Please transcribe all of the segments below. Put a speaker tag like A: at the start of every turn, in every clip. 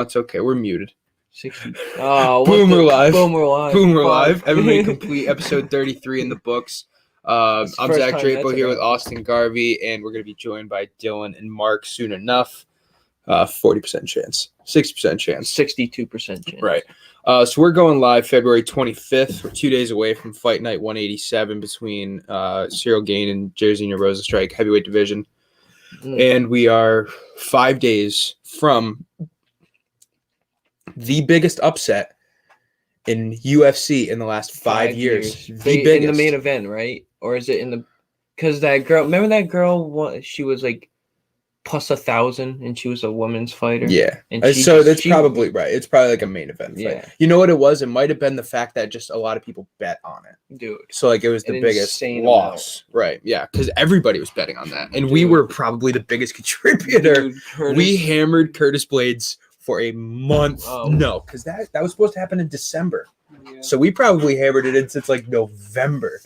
A: it's okay. We're muted.
B: 60. Oh,
A: Boom, we're live.
B: Boom, we're live.
A: Boom, we're live. MMA Complete, episode 33 in the books. I'm Zach Drapo here with Austin Garvey, and we're going to be joined by Dylan and Mark soon enough. 40% chance. 60% chance.
B: 62% chance.
A: Right. So we're going live February 25th. We're 2 days away from Fight Night 187 between Cyril Gane and Jairzinho Rozenstruik heavyweight division. And we are 5 days from the biggest upset in UFC in the last 5 years. The biggest.
B: In the main event, right? Or is it in the... Because that girl... Remember that girl? She was like plus 1,000 and she was a women's fighter?
A: Yeah.
B: And
A: that's probably right. It's probably like a main event fight.
B: Yeah.
A: You know what it was? It might have been the fact that just a lot of people bet on it.
B: Dude.
A: So like it was the biggest loss. Amount. Right. Yeah. Because everybody was betting on that. And we were probably the biggest contributor. Dude, we hammered Curtis Blades for a month. Oh. No, because that was supposed to happen in December. Yeah. So we probably hammered it since like November.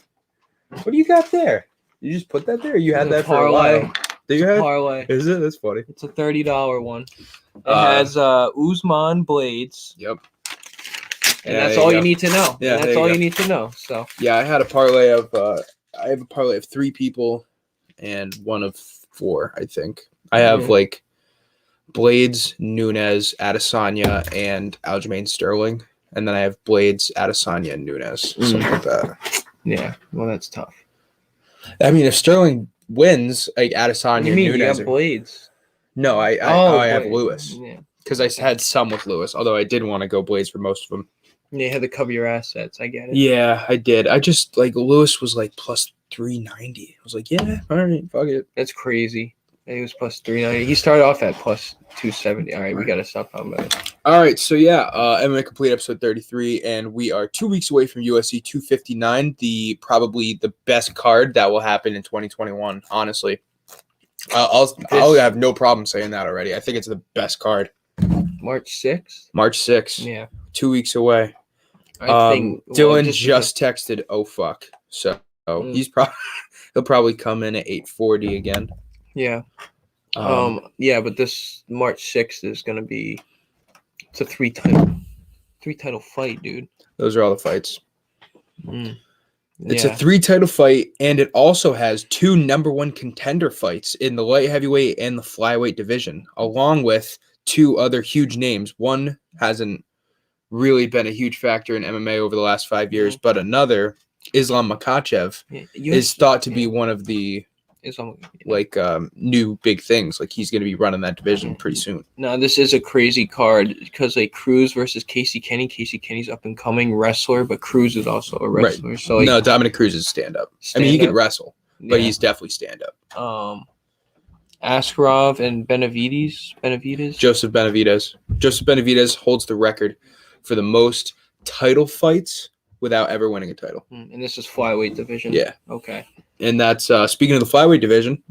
A: What do you got there? You just put that there? You had that for a while. Do you have
B: parlay?
A: Is it? That's funny.
B: It's a $30 one. It has Usman Blades.
A: Yep.
B: And that's all you need to know.
A: Yeah,
B: that's all you need to know. So
A: yeah, I had a parlay of I have a parlay of 3 people and one of 4, I think. I have like Blades, Nunes, Adesanya, and Aljamain Sterling. And then I have Blades, Adesanya, and Nunes. Something like that.
B: Yeah. Well, that's tough.
A: I mean, if Sterling wins, like Adesanya,
B: Nunes.
A: You have
B: Blades?
A: No, I have Lewis. Yeah. Because I had some with Lewis, although I did want to go Blades for most of them.
B: Yeah, you had to cover your assets. I get it.
A: Yeah, I did. I just like Lewis was like plus 390. I was like, yeah, all right, fuck it.
B: That's crazy. He was plus 390. He started off at plus 270. All right, we got to stop talking about it.
A: All right, so yeah, MMA Complete episode 33, and we are 2 weeks away from UFC 259, probably the best card that will happen in 2021, honestly. I'll have no problem saying that already. I think it's the best card.
B: March 6th?
A: March 6th.
B: Yeah.
A: 2 weeks away.
B: I think
A: Dylan just texted, oh, fuck. So he'll probably come in at 8:40 again.
B: Yeah. Yeah, but this March 6th is going to be it's a 3-title fight, dude.
A: Those are all the fights. It's a 3-title fight, and it also has 2 number 1 contender fights in the light heavyweight and the flyweight division, along with 2 other huge names. One hasn't really been a huge factor in MMA over the last 5 years, but another, Islam Makhachev, is thought to be one of the new big things. Like he's going to be running that division pretty soon. No,
B: this is a crazy card because like Cruz versus Casey Kenny. Casey Kenny's up and coming wrestler, but Cruz is also a wrestler. Right. So
A: no, Dominic Cruz is stand up. I mean, he could wrestle, but he's definitely stand up.
B: Askarov and Benavidez.
A: Joseph Benavidez holds the record for the most title fights without ever winning a title.
B: And this is flyweight division.
A: Yeah.
B: Okay.
A: And that's speaking of the flyweight division.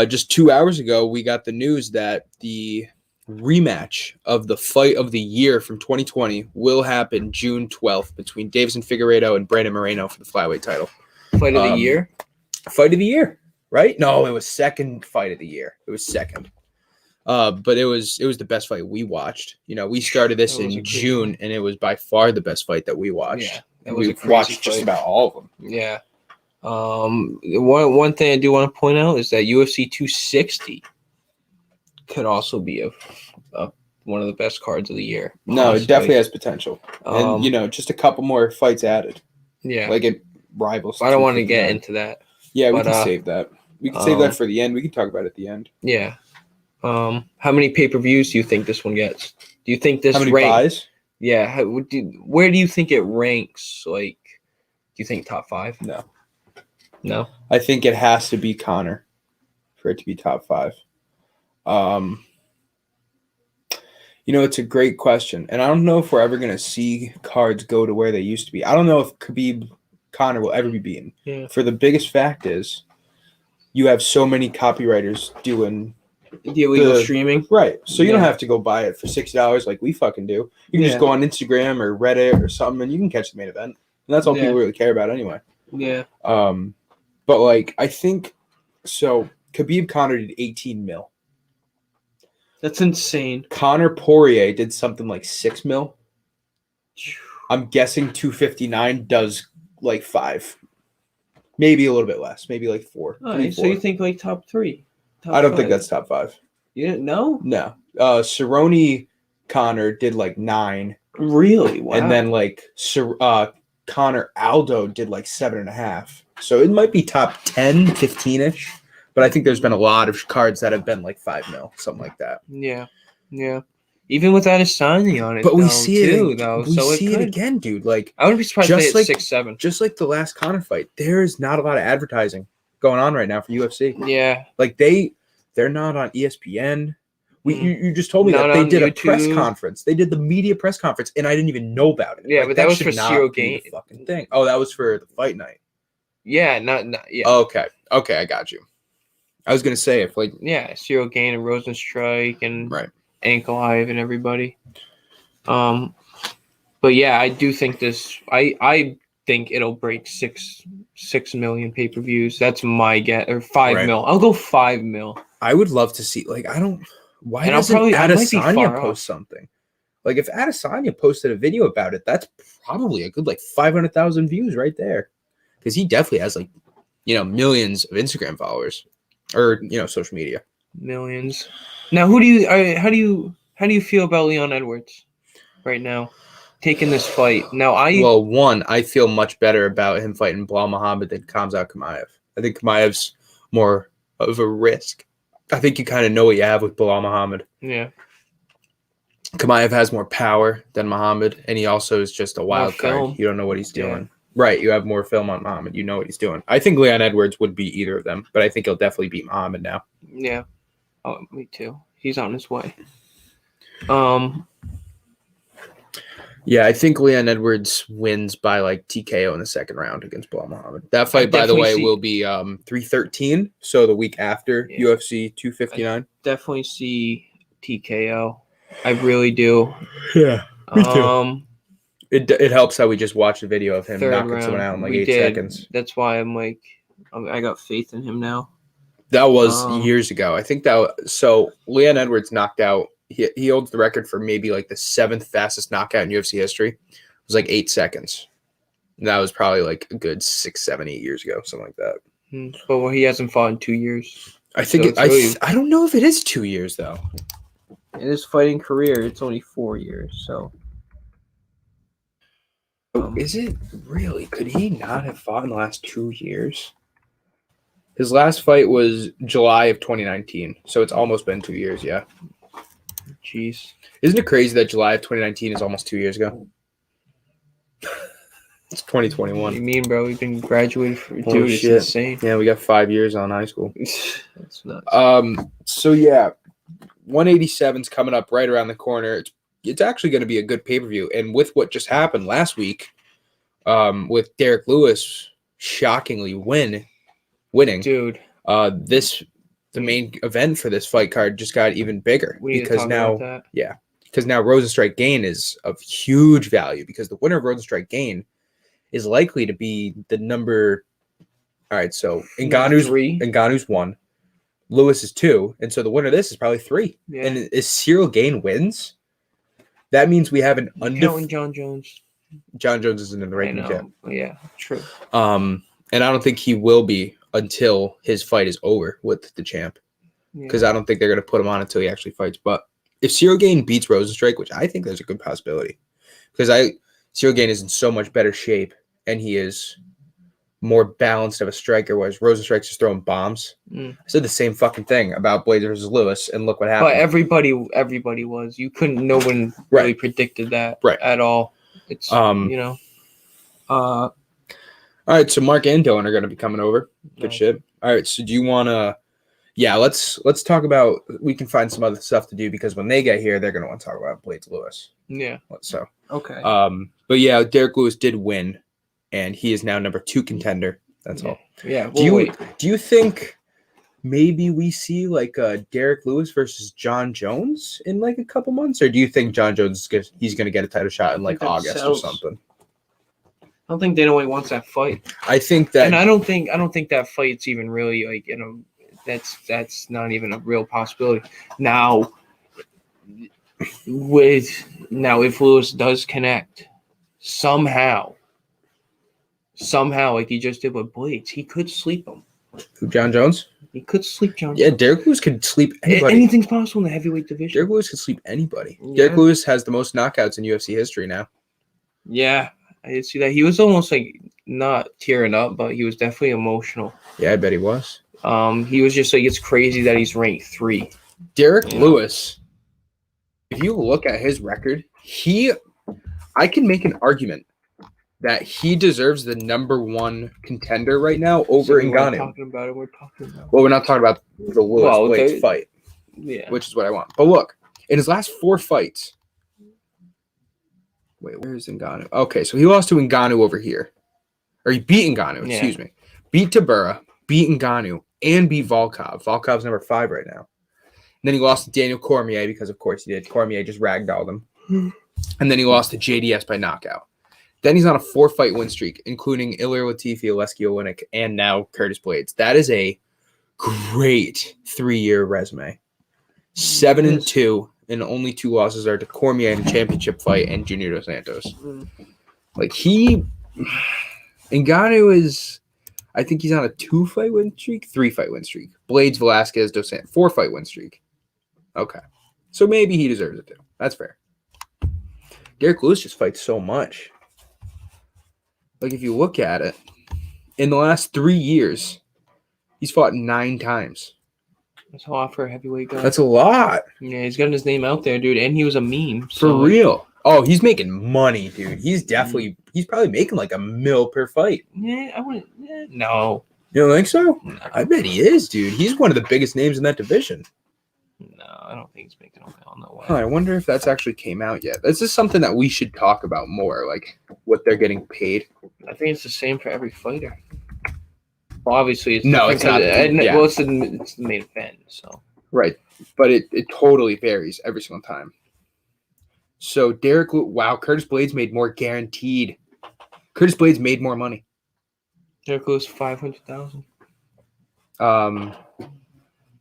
A: Just 2 hours ago, we got the news that the rematch of the fight of the year from 2020 will happen June 12th between Davison Figueiredo and Brandon Moreno for the flyweight title.
B: Fight of the year?
A: Fight of the year, right? No, it was second fight of the year. It was second. But it was the best fight we watched. You know, we started this in June, and it was by far the best fight that we watched. Yeah, we watched just about all of them.
B: Yeah. One thing I do want to point out is that UFC 260 could also be one of the best cards of the year.
A: No, it definitely has potential. And just a couple more fights added.
B: Yeah,
A: like it rivals.
B: I don't want to get into that.
A: Yeah, we can save that. We can save that for the end. We can talk about it at the end.
B: Yeah. How many pay-per-views do you think this one gets? Do you think this
A: how many buys?
B: Yeah. Where do you think it ranks? Like, do you think top 5? No.
A: I think it has to be Conor for it to be top 5. It's a great question, and I don't know if we're ever going to see cards go to where they used to be. I don't know if Conor will ever be beaten.
B: Yeah.
A: For the biggest fact is, you have so many copywriters doing
B: the illegal streaming,
A: right? So you don't have to go buy it for $60 like we fucking do. You can just go on Instagram or Reddit or something, and you can catch the main event. And that's all people really care about anyway.
B: Yeah.
A: But like I think so. Khabib Conor did 18 mil.
B: That's insane.
A: Conor Poirier did something like 6 mil. I'm guessing 259 does like 5. Maybe a little bit less. Maybe like 4.
B: All right, so you think like top 3?
A: I don't think that's top 5.
B: You didn't know?
A: No. Cerrone Conor did like 9.
B: Really? Wow.
A: And then like Conor Aldo did like 7.5. So it might be top 10, 15-ish. But I think there's been a lot of cards that have been like 5 mil, something like that.
B: Yeah. Even with Adesanya on it,
A: but we see
B: too,
A: it,
B: though.
A: We see it again, dude. Like
B: I wouldn't be surprised if they hit 6-7.
A: Just like the last Conor fight, there's not a lot of advertising going on right now for UFC.
B: Yeah.
A: Like they're not on ESPN. You just told me that they did YouTube. A press conference. They did the media press conference, and I didn't even know about it.
B: Yeah, like, but that was for Cyril Gane.
A: Fucking thing. Oh, that was for the fight night.
B: Yeah, not yeah.
A: Okay, I got you. I was gonna say if like
B: Cyril Gane and Rosenstrike and
A: right.
B: Ankalaev and everybody. But yeah, I do think this. I think it'll break 6 million pay-per-views. That's my guess, or 5 mil. I'll go 5 mil.
A: I would love to see. Like I don't. Why doesn't Adesanya post something? Like if Adesanya posted a video about it, that's probably a good like 500,000 views right there, because he definitely has like millions of Instagram followers. Or social media.
B: Millions. Now, how do you feel about Leon Edwards right now, taking this fight? Now,
A: I feel much better about him fighting Bilal Muhammad than Khamzat Chimaev. I think Chimaev's more of a risk. I think you kind of know what you have with Bilal Muhammad.
B: Yeah.
A: Chimaev has more power than Muhammad, and he also is just a wild card. You don't know what he's doing. Yeah. Right, you have more film on Muhammad. You know what he's doing. I think Leon Edwards would beat either of them, but I think he'll definitely beat Muhammad now.
B: Yeah. Oh, me too. He's on his way.
A: Yeah, I think Leon Edwards wins by like TKO in the second round against Bilal Muhammad. That fight, by the way, will be 313, so the week after UFC 259.
B: Definitely see TKO. I really do.
A: Yeah, me too. It helps how we just watched a video of him knocking someone out in like 8 seconds.
B: That's why I'm like, I got faith in him now.
A: That was years ago. I think so Leon Edwards knocked out, he holds the record for maybe like the 7th fastest knockout in UFC history. It was like 8 seconds. And that was probably like a good 6, 7, 8 years ago, something like that.
B: But he hasn't fought in 2 years.
A: I think I don't know if it is 2 years though.
B: In his fighting career, it's only 4 years, so.
A: Is it really? Could he not have fought in the last 2 years? His last fight was July of 2019, so it's almost been 2 years, yeah.
B: Jeez.
A: Isn't it crazy that July of 2019 is almost 2 years ago? It's 2021.
B: What do you mean, bro? We've been graduated for dude, it's insane.
A: Yeah, we got 5 years on high school.
B: That's nuts.
A: So yeah, 187's coming up right around the corner. It's actually going to be a good pay-per-view. And with what just happened last week, with Derrick Lewis shockingly winning,
B: dude,
A: the main event for this fight card just got even bigger because now Rosenstrike Gane is of huge value because the winner of Rosenstrike Gane is likely to be the number. All right, so Ngannou's 1. Lewis is 2, and so the winner of this is probably 3. Yeah. And if Cyril Gane wins, that means we have an
B: undefeated Jon Jones.
A: Jon Jones isn't in the rankings yet.
B: Yeah, true.
A: And I don't think he will be until his fight is over with the champ, because I don't think they're going to put him on until he actually fights. But if Cyril Gane beats Rosenstrike, which I think there's a good possibility, because Cyril Gane is in so much better shape and he is more balanced of a striker, whereas Rosenstrike's just throwing bombs. I said the same fucking thing about Blades versus Lewis, and look what happened.
B: But everybody was. You couldn't. No one really predicted that at all. It's All
A: right, so Mark and Dylan are going to be coming over. Good shit. All right, so do you want to? Yeah, let's talk about. We can find some other stuff to do because when they get here, they're going to want to talk about Blades Lewis.
B: Yeah.
A: So
B: okay.
A: But yeah, Derrick Lewis did win, and he is now number 2 contender. That's all.
B: Yeah.
A: Do you think maybe we see like Derrick Lewis versus Jon Jones in like a couple months, or do you think Jon Jones he's going to get a title shot in like August or something?
B: I don't think Dana White wants that fight.
A: I think that,
B: and I don't think that fight's even really like that's not even a real possibility. Now, if Lewis does connect somehow, like he just did with Blades, he could sleep him.
A: Who, Jon Jones?
B: He could sleep Jon
A: Yeah,
B: Jones.
A: Derrick Lewis could sleep anybody.
B: Anything's possible in the heavyweight division.
A: Derrick Lewis could sleep anybody.
B: Yeah.
A: Derrick Lewis has the most knockouts in UFC history now.
B: Yeah, I did see that. He was almost like not tearing up, but he was definitely emotional.
A: Yeah, I bet he was.
B: He was just like, it's crazy that he's ranked 3.
A: Derrick Lewis, if you look at his record, I can make an argument that he deserves the number 1 contender right now over Ngannou.
B: We're talking about it.
A: Well, we're not talking about the Lewis Blades fight, which is what I want. But look, in his last 4 fights, wait, where's Ngannou? Okay, so he lost to Ngannou over here. Or he beat Ngannou, excuse me. Beat Tabura, beat Ngannou, and beat Volkov. Volkov's number 5 right now. And then he lost to Daniel Cormier because, of course, he did. Cormier just ragdolled him. And then he lost to JDS by knockout. Then he's on a 4-fight win streak, including Ilir Latifi, Oleksiy Oleinik, and now Curtis Blades. That is a great 3-year resume. 7-2, and only 2 losses are to Cormier in a championship fight and Junior Dos Santos. Like, Ngannou is, I think he's on a 2-fight win streak, 3-fight win streak. Blades, Velasquez, Dos Santos, 4-fight win streak. Okay. So maybe he deserves it too. That's fair. Derrick Lewis just fights so much. Like, if you look at it, in the last 3 years, he's fought 9 times.
B: That's a lot for a heavyweight guy.
A: That's a lot.
B: Yeah, he's gotten his name out there, dude, and he was a meme.
A: For real. Oh, he's making money, dude. He's probably making like $1 million per fight.
B: Yeah, I wouldn't. No.
A: You don't think so?
B: No.
A: I bet he is, dude. He's one of the biggest names in that division.
B: No, I don't think he's making $1 million. No way.
A: Huh, I wonder if that's actually came out yet. This is something that we should talk about more, like what they're getting paid.
B: I think it's the same for every fighter. Well, obviously, it's
A: no, it's not.
B: Well, it's the main event, so
A: right, but it totally varies every single time. So Curtis Blades made more guaranteed. Curtis Blades made more money.
B: Derrick Lewis $500,000.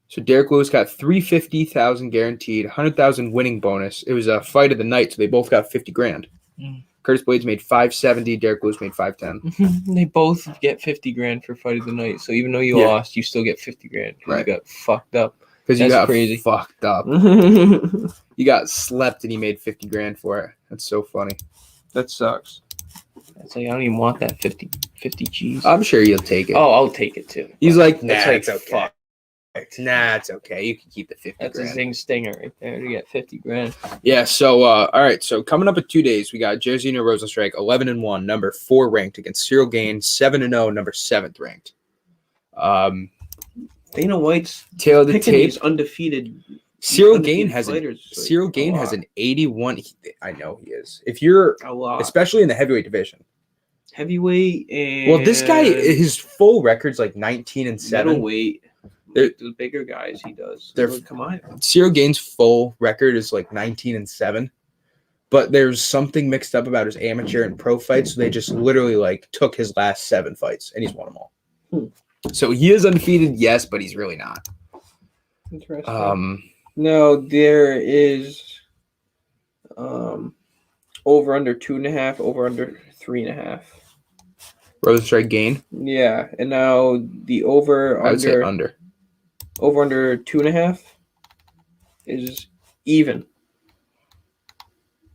A: So Derrick Lewis got $350,000 guaranteed, $100,000 winning bonus. It was a fight of the night, so they both got $50,000. Curtis Blades made $570,000. Derrick Lewis made $510,000.
B: They both get $50,000 for fight of the night. So even though you lost, you still get $50,000.
A: Right.
B: You got fucked up.
A: Because you got
B: crazy.
A: Fucked up. You got slept and he made $50,000 for it. That's so funny.
B: That sucks. It's like I don't even want that 50 G's.
A: I'm sure you'll take it.
B: Oh, I'll take it too.
A: He's like, nah,
B: like,
A: it's okay.
B: Fuck.
A: Nah, it's okay. You can keep the $50,000.
B: That's a zing stinger right there to get $50,000.
A: Yeah. So, all right. So coming up in 2 days, we got Jairzinho Rozenstruik, 11-1, number 4 ranked against Cyril Gane, 7-0, number 7th ranked.
B: Dana White's
A: tail of the tape.
B: Undefeated.
A: Cyril Gane has an 81. I know he is. If you're especially in the heavyweight division.
B: Heavyweight and
A: well, this guy, his full record's like 19-7.
B: Middleweight. The bigger guys he does. Come on.
A: Cyril Gane's full record is like 19-7. But there's something mixed up about his amateur and pro fights. So they just literally like took his last 7 fights and he's won them all. So he is undefeated, yes, but he's really not.
B: Interesting. No, there is over under 2.5, over under 3.5.
A: Rozenstruik Gane.
B: Yeah, and now the over
A: I would say under
B: 2.5 is even.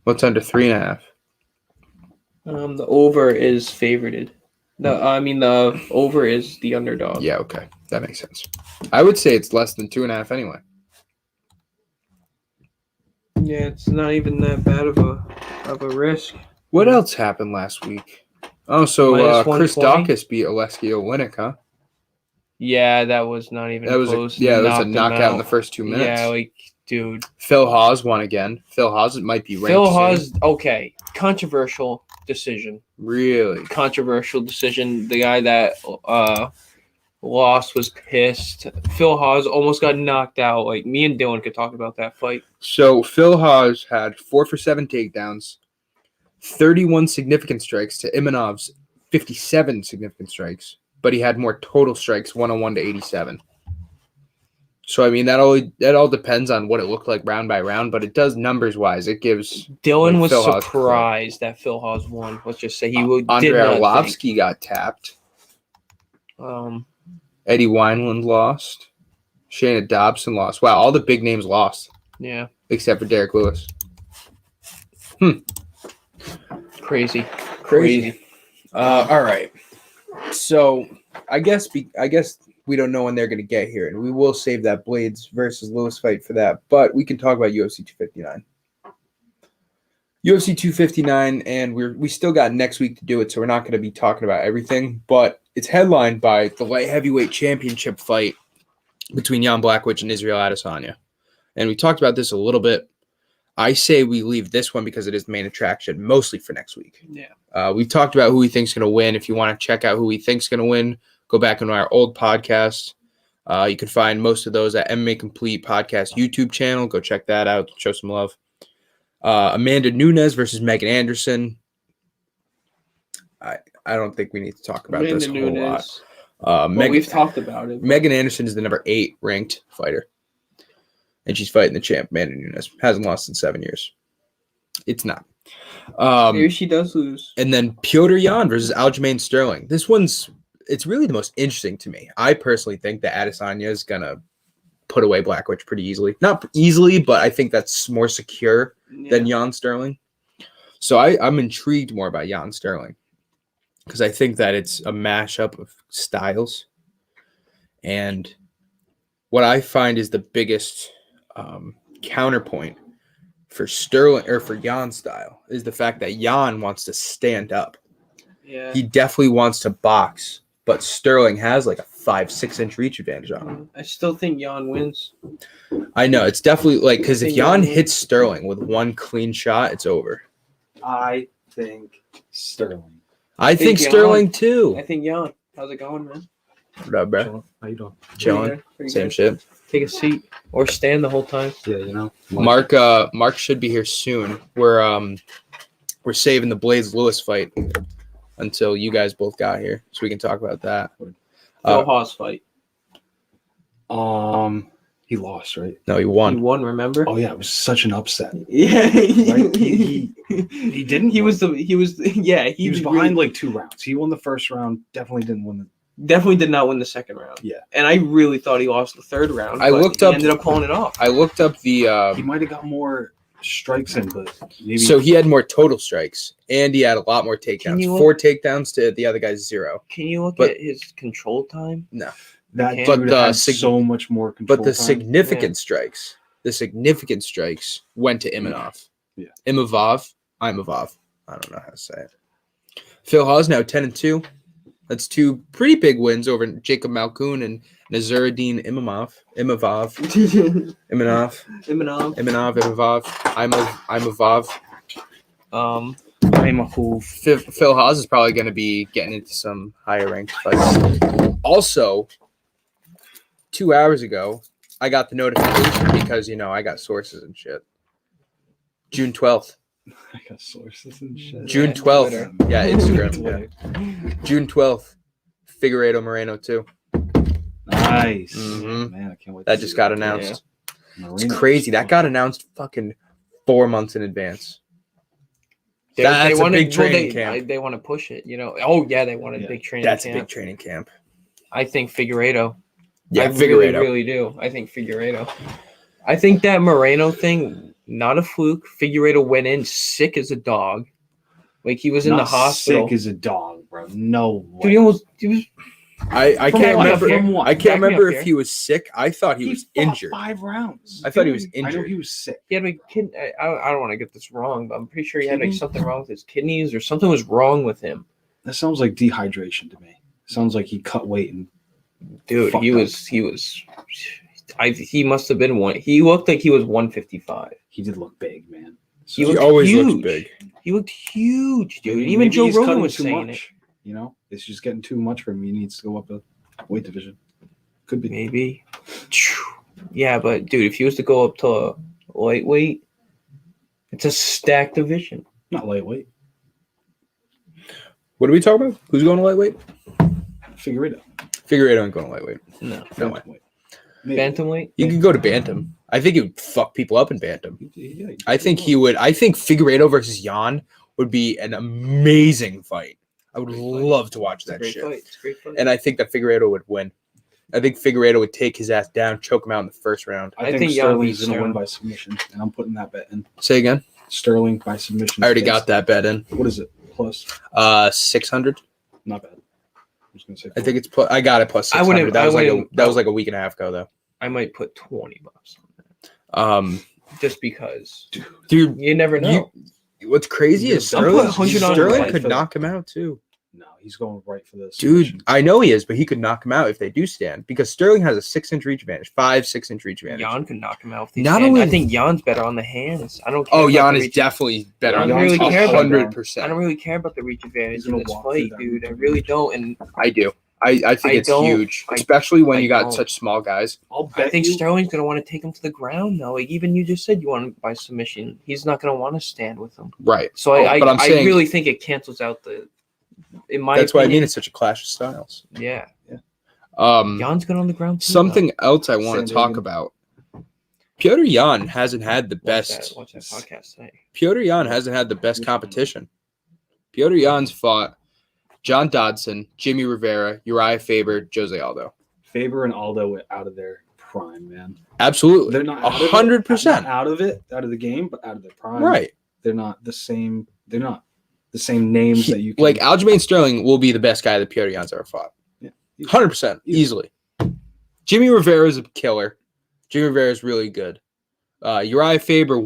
A: What's under 3.5?
B: The over is favorited. The over is the underdog.
A: Yeah, okay. That makes sense. I would say it's less than 2.5 anyway.
B: Yeah, it's not even that bad of a risk.
A: What else happened last week? Oh, so Chris Daukaus beat Oleksiy Oleinik, huh?
B: Yeah, that was not even close.
A: That was a knockout in the first 2 minutes.
B: Yeah, like, dude.
A: Phil Hawes won again. Phil Hawes might be ranked.
B: Phil Hawes, okay. Controversial decision.
A: Really?
B: Controversial decision. The guy that lost was pissed. Phil Hawes almost got knocked out. Like, me and Dylan could talk about that fight.
A: So Phil Hawes had 4 for 7 takedowns, 31 significant strikes to Imanov's 57 significant strikes, but he had more total strikes, 101 to 87. So I mean that all depends on what it looked like round by round, but it does numbers wise. It gives
B: Dylan was
A: Phil Haas
B: surprised that Phil Haas won. Let's just say he
A: Andrei
B: did not
A: Arlovsky got tapped. Eddie Wineland lost. Shayna Dobson lost. Wow, all the big names lost.
B: Yeah.
A: Except for Derrick Lewis.
B: Crazy.
A: All right. So I guess we don't know when they're going to get here, and we will save that Blades versus Lewis fight for that. But we can talk about UFC 259. UFC 259, and we still got next week to do it, so we're not going to be talking about everything. But it's headlined by the light heavyweight championship fight between Jan Blachowicz and Israel Adesanya. And we talked about this a little bit. I say we leave this one because it is the main attraction, mostly for next week.
B: Yeah.
A: We've talked about who we think's going to win. If you want to check out who we think's going to win, go back into our old podcast. You can find most of those at MMA Complete Podcast YouTube channel. Go check that out. Show some love. Amanda Nunes versus Megan Anderson. I don't think we need to talk about this a whole lot.
B: We've talked about it.
A: Megan Anderson is the number 8 ranked fighter. And she's fighting the champ, Amanda Nunes. Hasn't lost in 7 years. It's not.
B: Maybe she does lose.
A: And then Pyotr Jan versus Jamaine Sterling. It's really the most interesting to me. I personally think that Adesanya is going to put away Blachowicz pretty easily. Not easily, but I think that's more secure than Jan Sterling. So I'm intrigued more about Jan Sterling because I think that it's a mashup of styles. And what I find is the biggest counterpoint for Sterling or for Jan's style is the fact that Jan wants to stand up.
B: Yeah.
A: He definitely wants to box, but Sterling has like a 5-6 inch reach advantage on him.
B: I still think Jan wins.
A: I know it's definitely like because if Jan hits Sterling with one clean shot, it's over.
C: I think Sterling.
A: I think Sterling too.
B: I think Jan. How's it going, man?
A: What up, bro?
C: Chilling. How you doing?
A: Chilling.
B: Pretty
A: Same
B: good.
A: shit.
B: Take a seat or stand the whole time.
C: Yeah, you know.
A: Mark should be here soon. We're saving the Blades Lewis fight until you guys both got here, so we can talk about that.
B: Phil Haas fight.
C: He lost, right?
A: No, he won.
B: He won. Remember?
C: Oh yeah, it was such an upset.
B: Yeah.
C: Right? He didn't.
B: He was
C: behind like 2 rounds. He won the first round. Definitely didn't win
B: Definitely did not win the second round.
C: Yeah.
B: And I really thought he lost the third round.
A: I looked up.
B: He ended up pulling it off.
A: I looked up the.
C: He might have got more strikes in, but maybe.
A: So he had more total strikes, and he had a lot more takedowns.
B: you
A: 4 takedowns to the other guy's 0.
B: Can you look
A: But-
B: at his control time?
A: No,
C: that
B: But
C: dude
A: the
C: had so much more control.
A: but the
C: time.
A: significant strikes, went to Imanov.
C: Yeah.
A: Imavov. I don't know how to say it. Phil Haas now 10-2. That's 2 pretty big wins over Jacob Malkoun and Nazuruddin Imavov.
B: I'm a fool.
A: Phil Haas is probably going to be getting into some higher ranked fights. Also, 2 hours ago, I got the notification because, I got sources and shit. June 12th.
C: I got sources and shit.
A: June 12th. Yeah, Instagram. Yeah. June 12th. Figueiredo Moreno 2.
C: Nice.
A: Mhm.
C: Man, I can't wait.
A: That just got announced.
C: Yeah.
A: It's crazy. That got announced fucking 4 months in advance. That's a big training camp.
B: They want to push it, Oh, yeah, they want a big training camp.
A: That's a big training camp.
B: I think Figueiredo.
A: Yeah,
B: I
A: Figueiredo.
B: really do. I think Figueiredo. I think that Moreno thing, not a fluke. Figueiredo went in sick as a dog. Like he was in the hospital.
C: Sick as a dog, bro. No way.
B: Dude, he was
A: I
B: From
A: can't
B: what?
A: remember.
C: From what?
A: I
B: Back
A: can't
B: me
A: remember
B: up
A: if
B: here.
A: he was sick. I thought he was
C: fought
A: injured.
C: 5 rounds.
A: I thought he was
C: I know
A: injured.
C: he was sick.
B: he had a kid. I don't want to get this wrong, but I'm pretty sure he had like
C: Kidney?
B: something wrong with his kidneys or something was wrong with him.
C: That sounds like dehydration to me. Sounds like he cut weight and
B: Dude,
C: Fucked
B: he
C: up.
B: was. He must have been one. He looked like he was 155.
C: he did look big, man.
B: He
A: He
B: looked
A: always looks
B: huge.
A: big.
B: He looked huge, dude.
C: Maybe-
B: Even
C: maybe
B: Joe
C: he's
B: Rogan
C: cutting
B: was
C: too
B: saying
C: much. You know, it's just getting too much for him. He needs to go up a weight division. Could
B: it.
C: be.
B: Maybe. Yeah, but dude, if he was to go up to lightweight, it's a stacked division.
C: Not lightweight.
A: What are we talking about? Who's going to lightweight?
C: Figueiredo.
A: Figueiredo ain't going to lightweight.
B: No.
A: No way.
C: Lightweight. Maybe.
B: Bantamweight.
A: He could go to bantam. I think he would fuck people up in bantam.
C: Yeah,
A: I think he would. I think Figueiredo versus Jan would be an amazing fight. I would love to watch that shit.
B: It's a great fight.
A: And I think that Figueiredo would win. I think Figueiredo would take his ass down, choke him out in the first round.
C: I think Sterling's going to win by submission, and I'm putting that bet in.
A: Say again?
C: Sterling by submission.
A: I already got that bet in.
C: What is it? Plus?
A: 600.
C: Not bad. I'm just gonna say.
A: I think it's plus. I got it plus 600. That was like a week and a half ago, though.
B: I might put $20
A: on that.
B: Just because,
A: dude,
B: you never know.
A: What's crazy is Sterling could knock him out too.
C: No, he's going right for this.
A: Dude, I know he is, but he could knock him out if they do stand because Sterling has a 6-inch reach advantage, 6-inch reach advantage.
B: Jan can knock him out. If they stand. I think Jan's better on the hands. I don't care.
A: Oh, Jan is definitely better on the hands. 100%.
B: I don't really care about the reach advantage in this fight, dude. I really don't. And
A: I do. I think it's huge, especially when you got such small guys.
B: I think Sterling's going to want to take him to the ground, though. Like, even you just said you want him by submission. He's not going to want to stand with him.
A: Right.
B: So I really think it cancels out the. That's
A: why I mean it's such a clash of styles.
B: Yeah.
A: Jan's
B: good on the ground too.
A: Something else I want to talk about. Pyotr Jan hasn't had the best.
B: Watch that podcast today.
A: Pyotr Jan hasn't had the best competition. Pyotr Jan's fought John Dodson, Jimmy Rivera, Uriah Faber, Jose Aldo.
C: Faber and Aldo out of their prime, man.
A: Absolutely.
C: They're not
A: 100%
C: out of the game, but out of their prime.
A: Right.
C: They're not the same. They're not the same names that you can.
A: Like Aljamain Sterling will be the best guy that Pyotr Jan's ever fought.
C: Yeah.
A: 100%. Easily. Jimmy Rivera is a killer. Jimmy Rivera is really good. Uriah Faber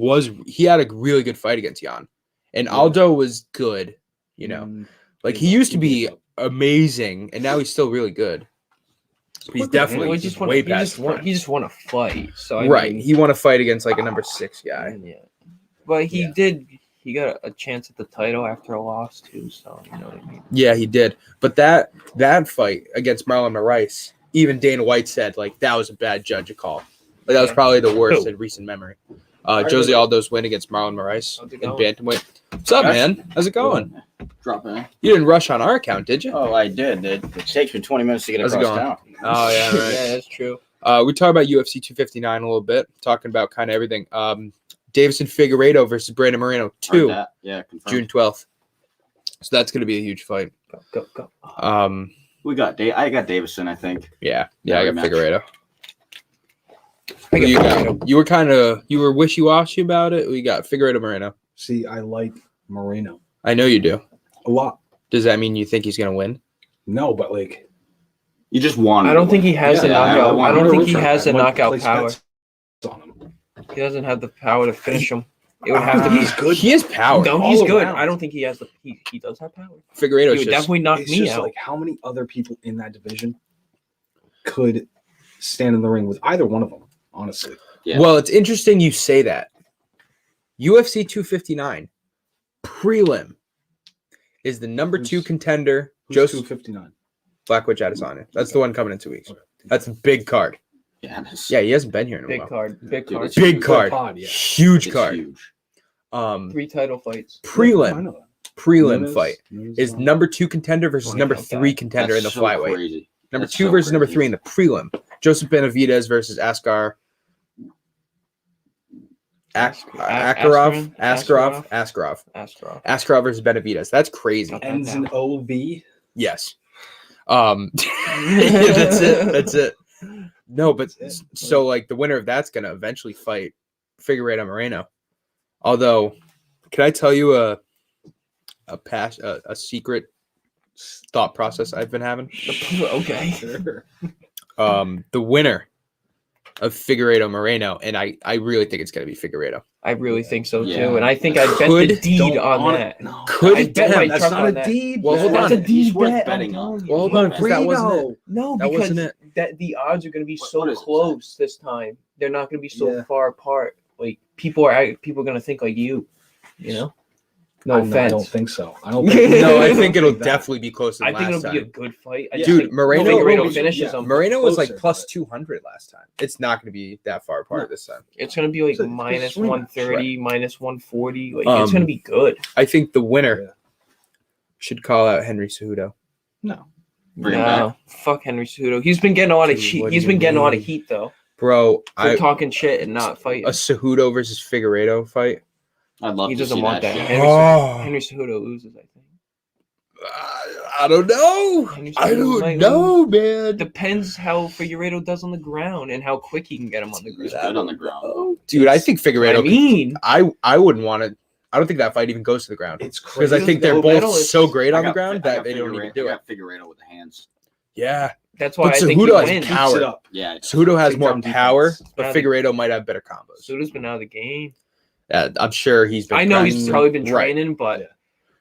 A: he had a really good fight against Jan. And Aldo was good, you know. Like he used to be amazing, and now he's still really good. He's definitely way past.
B: He just won a fight, so
A: I mean, he won a fight against like a number 6 guy.
B: Yeah, but he did. He got a chance at the title after a loss too. So you know what I mean.
A: Yeah, he did. But that fight against Marlon Moraes, even Dana White said like that was a bad judge call. Like that was probably the worst in recent memory. Jose Aldo's win against Marlon Moraes in bantamweight. What's up, man? How's it going?
D: Drop in.
A: You didn't rush on our account, did you?
D: Oh, I did. It takes me 20 minutes to get across town.
A: Oh, yeah, right.
B: Yeah, that's true.
A: We talked about UFC 259 a little bit, talking about kind of everything. Davison Figueiredo versus Brandon Moreno 2,
D: confirmed.
A: June 12th. So that's going to be a huge fight.
B: Go.
D: I got Davison, I think.
A: Yeah, I got Figueiredo.
B: Moreno.
A: You were wishy-washy about it. We got Figueiredo Moreno.
C: See, I like Moreno.
A: I know you do.
C: A lot.
A: Does that mean you think he's going to win?
C: No, but like
D: you just want.
B: I don't think he has the knockout. I don't think he has the knockout power.
C: On him.
B: He doesn't have the power to finish him. It would have to be.
C: He's good.
A: He has power.
B: No, he's good. I don't think he has the. He does have power.
A: Figueiredo
B: He would definitely knock me out.
C: Like how many other people in that division could stand in the ring with either one of them? Honestly.
D: Yeah.
A: Well, it's interesting you say that. UFC 259 prelim is the number 2 contender.
C: Joseph 259.
A: Blackwood Adesanya. That's the one coming in 2 weeks. That's a big card.
D: Yeah,
A: he hasn't been here in a while.
B: Big card.
A: Big card.
C: Pod, yeah.
A: Huge card.
D: Huge.
B: 3 title fights.
A: Prelim
C: Nunes,
A: fight is number 2 contender versus number 3 contender in the flyweight.
D: Crazy.
A: Number 2 versus number 3 in the prelim. Joseph Benavidez versus Askarov versus Benavidez. That's crazy.
C: Ends in OV.
A: Yes. That's it. No, but so like the winner of that's gonna eventually fight Figueiredo Moreno. Although, can I tell you a secret thought process I've been having?
B: Okay.
C: Sure.
A: The winner of Figueiredo Moreno, and I really think it's gonna be Figueiredo.
B: I really think so too,
D: Yeah.
B: and I think I bet the deed on that.
C: No.
B: I bet my
C: That's
B: truck
C: not
B: on
C: a
B: that.
C: deed.
A: Well, hold
B: That's
A: on.
B: a deed
D: worth
B: bet.
D: betting on.
A: Well, hold on, because that wasn't it.
B: No,
A: That
B: because
A: wasn't it.
B: that the odds are going to be
D: What
B: so
D: is it?
B: close this time. They're not going to be so
C: Yeah.
B: far apart. Like people are going to think like you know. No
C: I
B: offense.
C: don't think so. I don't think
A: No, I think it'll
C: that.
A: definitely be closer
B: I
A: than
B: think
A: last
B: it'll be a
A: time.
B: good fight. I
C: Yeah.
B: just
A: Dude,
B: think
A: Moreno
B: Figueiredo finishes him.
A: Moreno was like
C: Closer,
A: plus
C: but-
A: 200 last time. It's not going to be that far apart this time.
B: It's going to be like
C: It's a
B: minus
C: swing match,
B: 130, minus 140. Like
A: Um,
B: it's going to be good.
A: I think the winner
C: Yeah.
A: should call out Henry Cejudo.
C: No.
D: Bring him
B: No, fuck Henry Cejudo. He's been getting a lot of
A: Dude,
B: heat.
A: what
B: He's
A: do
B: been
A: you
B: getting a lot of
A: mean?
B: heat though.
A: Bro,
B: for talking shit and not fighting.
A: a Cejudo versus Figueiredo fight.
D: I'd love
B: He
D: to
B: doesn't
D: see
B: want
D: that.
B: that.
D: Shit.
B: Henry Cejudo loses, I think.
A: I don't know.
B: Henry
A: I
B: Cejudo
A: don't
B: might
A: know, man.
B: Depends how Figueiredo does on the ground and how quick he can get him on the
D: He's
B: ground.
D: good on the ground.
A: Dude, I think Figueiredo.
B: I mean,
A: I wouldn't want to. I don't think that fight even goes to the ground
C: It's
A: because
C: crazy.
A: I think they're
B: Gold
A: both
B: medalist.
A: so great
D: I
A: on the
D: got
A: ground
D: Fi- I
A: that
D: got
A: they don't need to do
D: I
A: it.
D: got Figueiredo with the hands.
A: Yeah,
B: that's why
A: but
B: I think he
A: Cejudo has
B: wins.
A: power.
C: Keeps it up.
D: Yeah.
A: Cejudo has more
C: Takedown
A: power,
C: defense.
A: but
B: Yeah,
A: Figueiredo might have better combos.
B: Cejudo's been out of the game.
A: I'm sure he's been.
B: I know he's
A: practicing.
B: probably been
A: Right.
B: training, but
C: Yeah.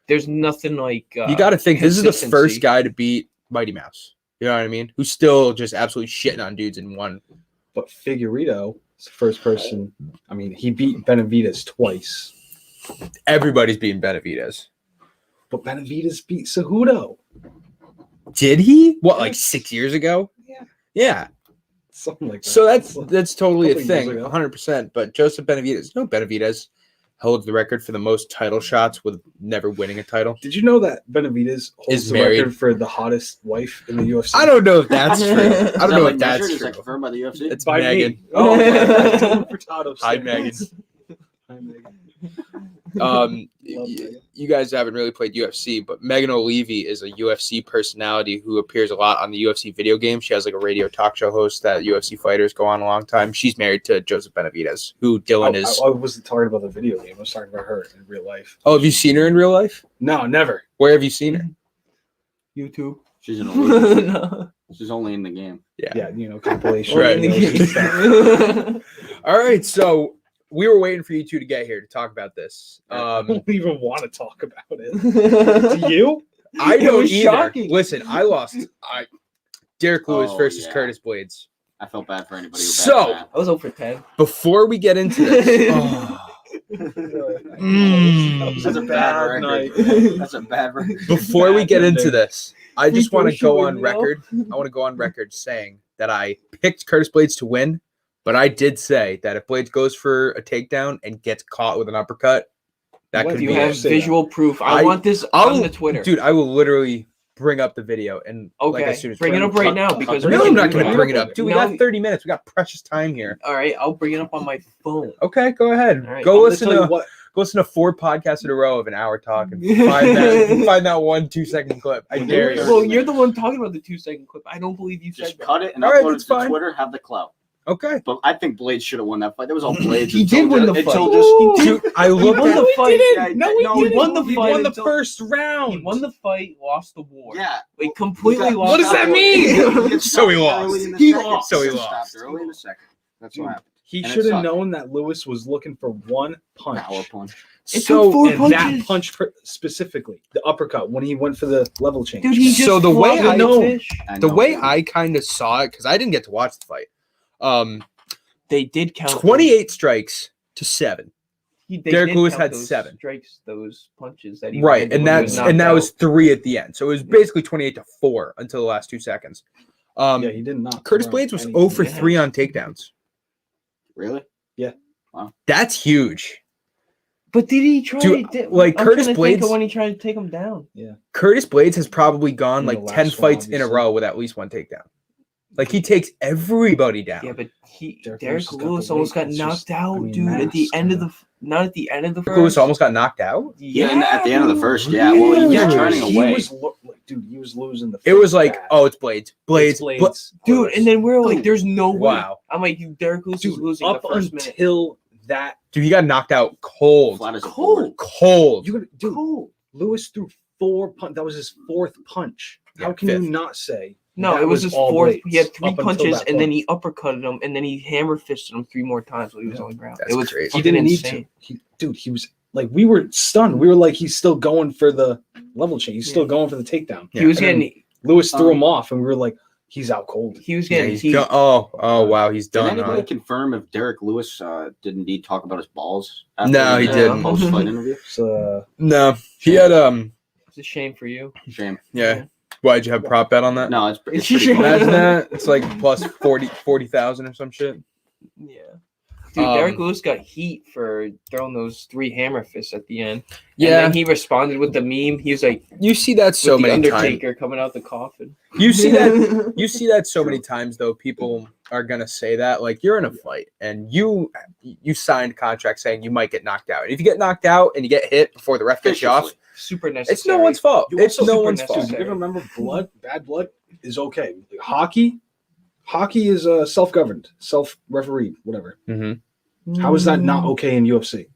B: there's nothing like.
A: You got to think this is the
B: consistency.
A: first guy to beat Mighty Mouse. You know what I mean? Who's still just absolutely shitting on dudes in one.
C: But Figueiredo is the first person. I mean, he beat Benavidez twice.
A: Everybody's beating Benavidez.
C: But Benavidez beat Cejudo.
A: Did he? What, like
C: Yes.
A: 6 years ago?
C: Yeah.
A: Yeah.
C: Something like that.
A: So that's totally a
C: Couple years
A: thing,
C: ago.
A: 100%. But Joseph Benavidez, Benavidez holds the record for the most title shots with never winning a title.
C: Did you know that Benavidez holds
A: Is
C: the
A: married.
C: record for the hottest wife in the UFC?
A: I don't know if that's true. I don't know if that's
D: Is that
A: true.
D: confirmed by the UFC?
A: It's
C: By
A: Megan.
C: me. Oh, okay. Furtado
A: Hi,
C: said.
A: Megan.
C: Hi, Megan.
A: Um,
C: Love Megan.
A: you guys haven't really played UFC, but Megan O'Leary is a UFC personality who appears a lot on the UFC video game. She has like a radio talk show host that UFC fighters go on a long time. She's married to Joseph Benavidez, who Dylan is.
C: I wasn't talking about the video game. I was talking about her in real life.
A: Oh, have you seen her in real life?
C: No, never.
A: Where have you seen her?
B: YouTube.
D: She's an elite.
B: No.
D: She's only in the game.
C: Yeah, compilation.
A: Right.
C: videos.
A: All right, so we were waiting for you two to get here to talk about this.
C: I don't even want to talk about it. Do you?
A: I
B: It
A: don't
B: was
A: either.
B: shocking.
A: Listen, I lost. Derrick Lewis
D: Oh,
A: versus
D: yeah.
A: Curtis Blades.
D: I felt bad for anybody who
A: So-
D: bet
B: I was over 10.
A: Before we get into this,
D: That's a bad record.
C: night.
D: That's a bad record.
A: before we get into this, I just
B: We
A: want to
B: both
A: go
B: should
A: on
B: win, though.
A: record. I want to go on record saying that I picked Curtis Blades to win, but I did say that if Blades goes for a takedown and gets caught with an uppercut, that
C: What
A: could
B: Do
A: be
B: you
C: Yeah,
B: have
A: it.
C: say that.
B: visual proof? I
A: I-
B: want this
A: I'll-
B: on the Twitter.
A: Dude, I will literally bring up the video and
B: Okay,
A: like as soon as
B: bring it up right now because
A: No,
B: we
A: I'm
B: can
A: not
B: do
A: going to
B: that.
A: bring it up. Dude, we
B: No.
A: got 30 minutes. We got precious time here.
B: All right, I'll bring it up on my phone.
A: Okay, go ahead.
B: All right,
A: Go
B: I'm
C: I'll
A: listen
C: tell you
A: to
C: what.
A: go listen to 4 podcasts in a row of an hour talk and find that 1 2-second clip. I dare you.
B: Well, you're the one talking about the 2-second clip. I don't believe you said
D: Just
B: that.
D: cut it and
A: All right,
D: upload it
A: that's
D: to
A: fine.
D: Twitter. Have the clout.
A: Okay.
D: But I think Blades should have won that fight. That was all Blades.
B: He did
D: until
B: win
D: just-
B: the fight.
D: until just-
A: Dude, I
B: He
A: looked
B: won
A: at
B: the fight.
C: He
B: won the
C: He
B: fight
C: won the
B: until-
C: first round.
B: He won the fight, lost the war.
D: Yeah.
B: Like completely
D: He got-
B: lost.
C: What does
B: the
C: that
B: war.
C: mean?
A: So he lost.
D: Early in the
C: He
D: second.
C: lost.
A: So he
D: Stopped
A: lost.
D: early in the second. That's
C: Dude,
D: what happened.
C: He
D: And it
C: should have
D: sucked.
C: known that Lewis was looking for one punch.
D: Power punch.
B: It
A: So
B: took 4
C: And
B: punches.
C: that punch specifically, the uppercut, when he went for the level change.
B: Dude, he just
A: So the way
B: flopped
A: I
B: the
A: know-
B: fish.
A: the
D: know.
A: way I kind of saw it, because I didn't get to watch the fight.
B: They did count
A: 28 strikes to 7.
B: They
A: Derrick
B: did
A: Lewis
B: count
A: had
B: those
A: 7.
B: Strikes, those punches that he
A: Right,
B: landed
A: and
B: when he was
A: that was
B: knocked out.
A: 3 at the end. So it was basically 28 to 4 until the last 2 seconds.
C: Yeah, he did not.
A: Curtis
C: throw
A: Blades was
C: anything.
A: 0 for
B: Yeah.
A: 3 on takedowns.
D: Really?
A: That's huge.
B: But did he try?
A: Dude,
B: did,
A: like,
B: I'm
A: Curtis
B: trying to think
A: Blades-
B: of when he tried to take him down.
A: Curtis Blades has probably gone
C: In the
A: like
C: last
A: 10
C: one,
A: fights in a
C: obviously.
A: row with at least 1 takedown. Like he takes everybody down.
B: Yeah, but
C: Derrick
B: Derrick
C: Lewis has got the
B: Lewis almost
C: weight.
B: got
C: It's
B: knocked
C: just-
B: out,
C: I mean,
B: dude. At the
C: mass,
B: end of
C: kinda.
B: the, not at the end of the
A: Derrick Lewis
B: first.
A: almost got knocked out.
D: Yeah, at the end of the first. Yeah.
A: Yeah,
D: Well, he was
A: dude.
D: turning away.
C: Dude, he was losing the.
A: It was like,
C: bad.
A: oh, it's Blades. Blades.
C: Blades.
B: dude. And then we're like,
C: Dude.
B: there's no way.
A: Wow.
B: I'm like, Derrick Lewis is
C: Dude,
B: losing
C: up
B: the first minute.
C: until that,
A: Dude, he got knocked out cold.
D: Flat as a
B: Cold.
D: board.
A: Cold.
C: you could, dude,
B: Cool.
C: Lewis threw 4 punch. That was his 4th punch.
A: Yeah,
C: How can
A: 5th.
C: you not say?
B: No,
C: that
B: it was his
C: all
B: 4th.
C: Blades
B: He had 3
C: up until
B: punches,
C: that
B: and then
C: point?
B: he uppercutted him, and then he hammer fisted him 3 more times while he was
C: Yeah.
B: on the ground.
A: That's
B: It was
A: crazy.
C: He
B: fucking
C: didn't need
B: insane.
C: to. He was like, we were stunned. We were like, he's still going for the level change. He's still
B: Yeah.
C: going for the takedown.
A: Yeah.
B: He was
C: And then
B: getting.
C: Lewis threw him off, and we were like, he's out cold.
B: He was
A: Yeah,
B: getting.
A: he's
B: heat.
A: done. Oh, wow, he's
D: Did
A: done.
D: anybody
A: Huh?
D: confirm if Derrick Lewis did indeed talk about his balls?
A: No, he
B: didn't.
D: Post-fight interview.
C: So
A: No, he had
B: It's a shame for you.
D: Shame.
A: Yeah. Why did you have prop bet on that?
D: No, it's pretty
B: Shame.
D: close.
A: Imagine that. It's like plus 40,000 or some shit.
B: Yeah. Dude, Derrick
A: Um,
B: Lewis got heat for throwing those 3 hammer fists at the end.
A: Yeah,
B: And then he responded with the meme. He was like,
A: you see that so
B: with the
A: many times.
B: Undertaker coming out the coffin.
A: You see that. You see that so many times though. People are gonna say that, like you're in a fight and you signed a contract saying you might get knocked out. And if you get knocked out and you get hit before the ref gets you off,
B: super necessary.
A: it's no one's fault. It's
B: also
A: no
B: super
A: one's fault.
B: necessary.
C: You gotta remember, bad blood is okay. Hockey is self-governed, self-refereed, whatever.
A: Mm-hmm.
C: How is that not okay in UFC?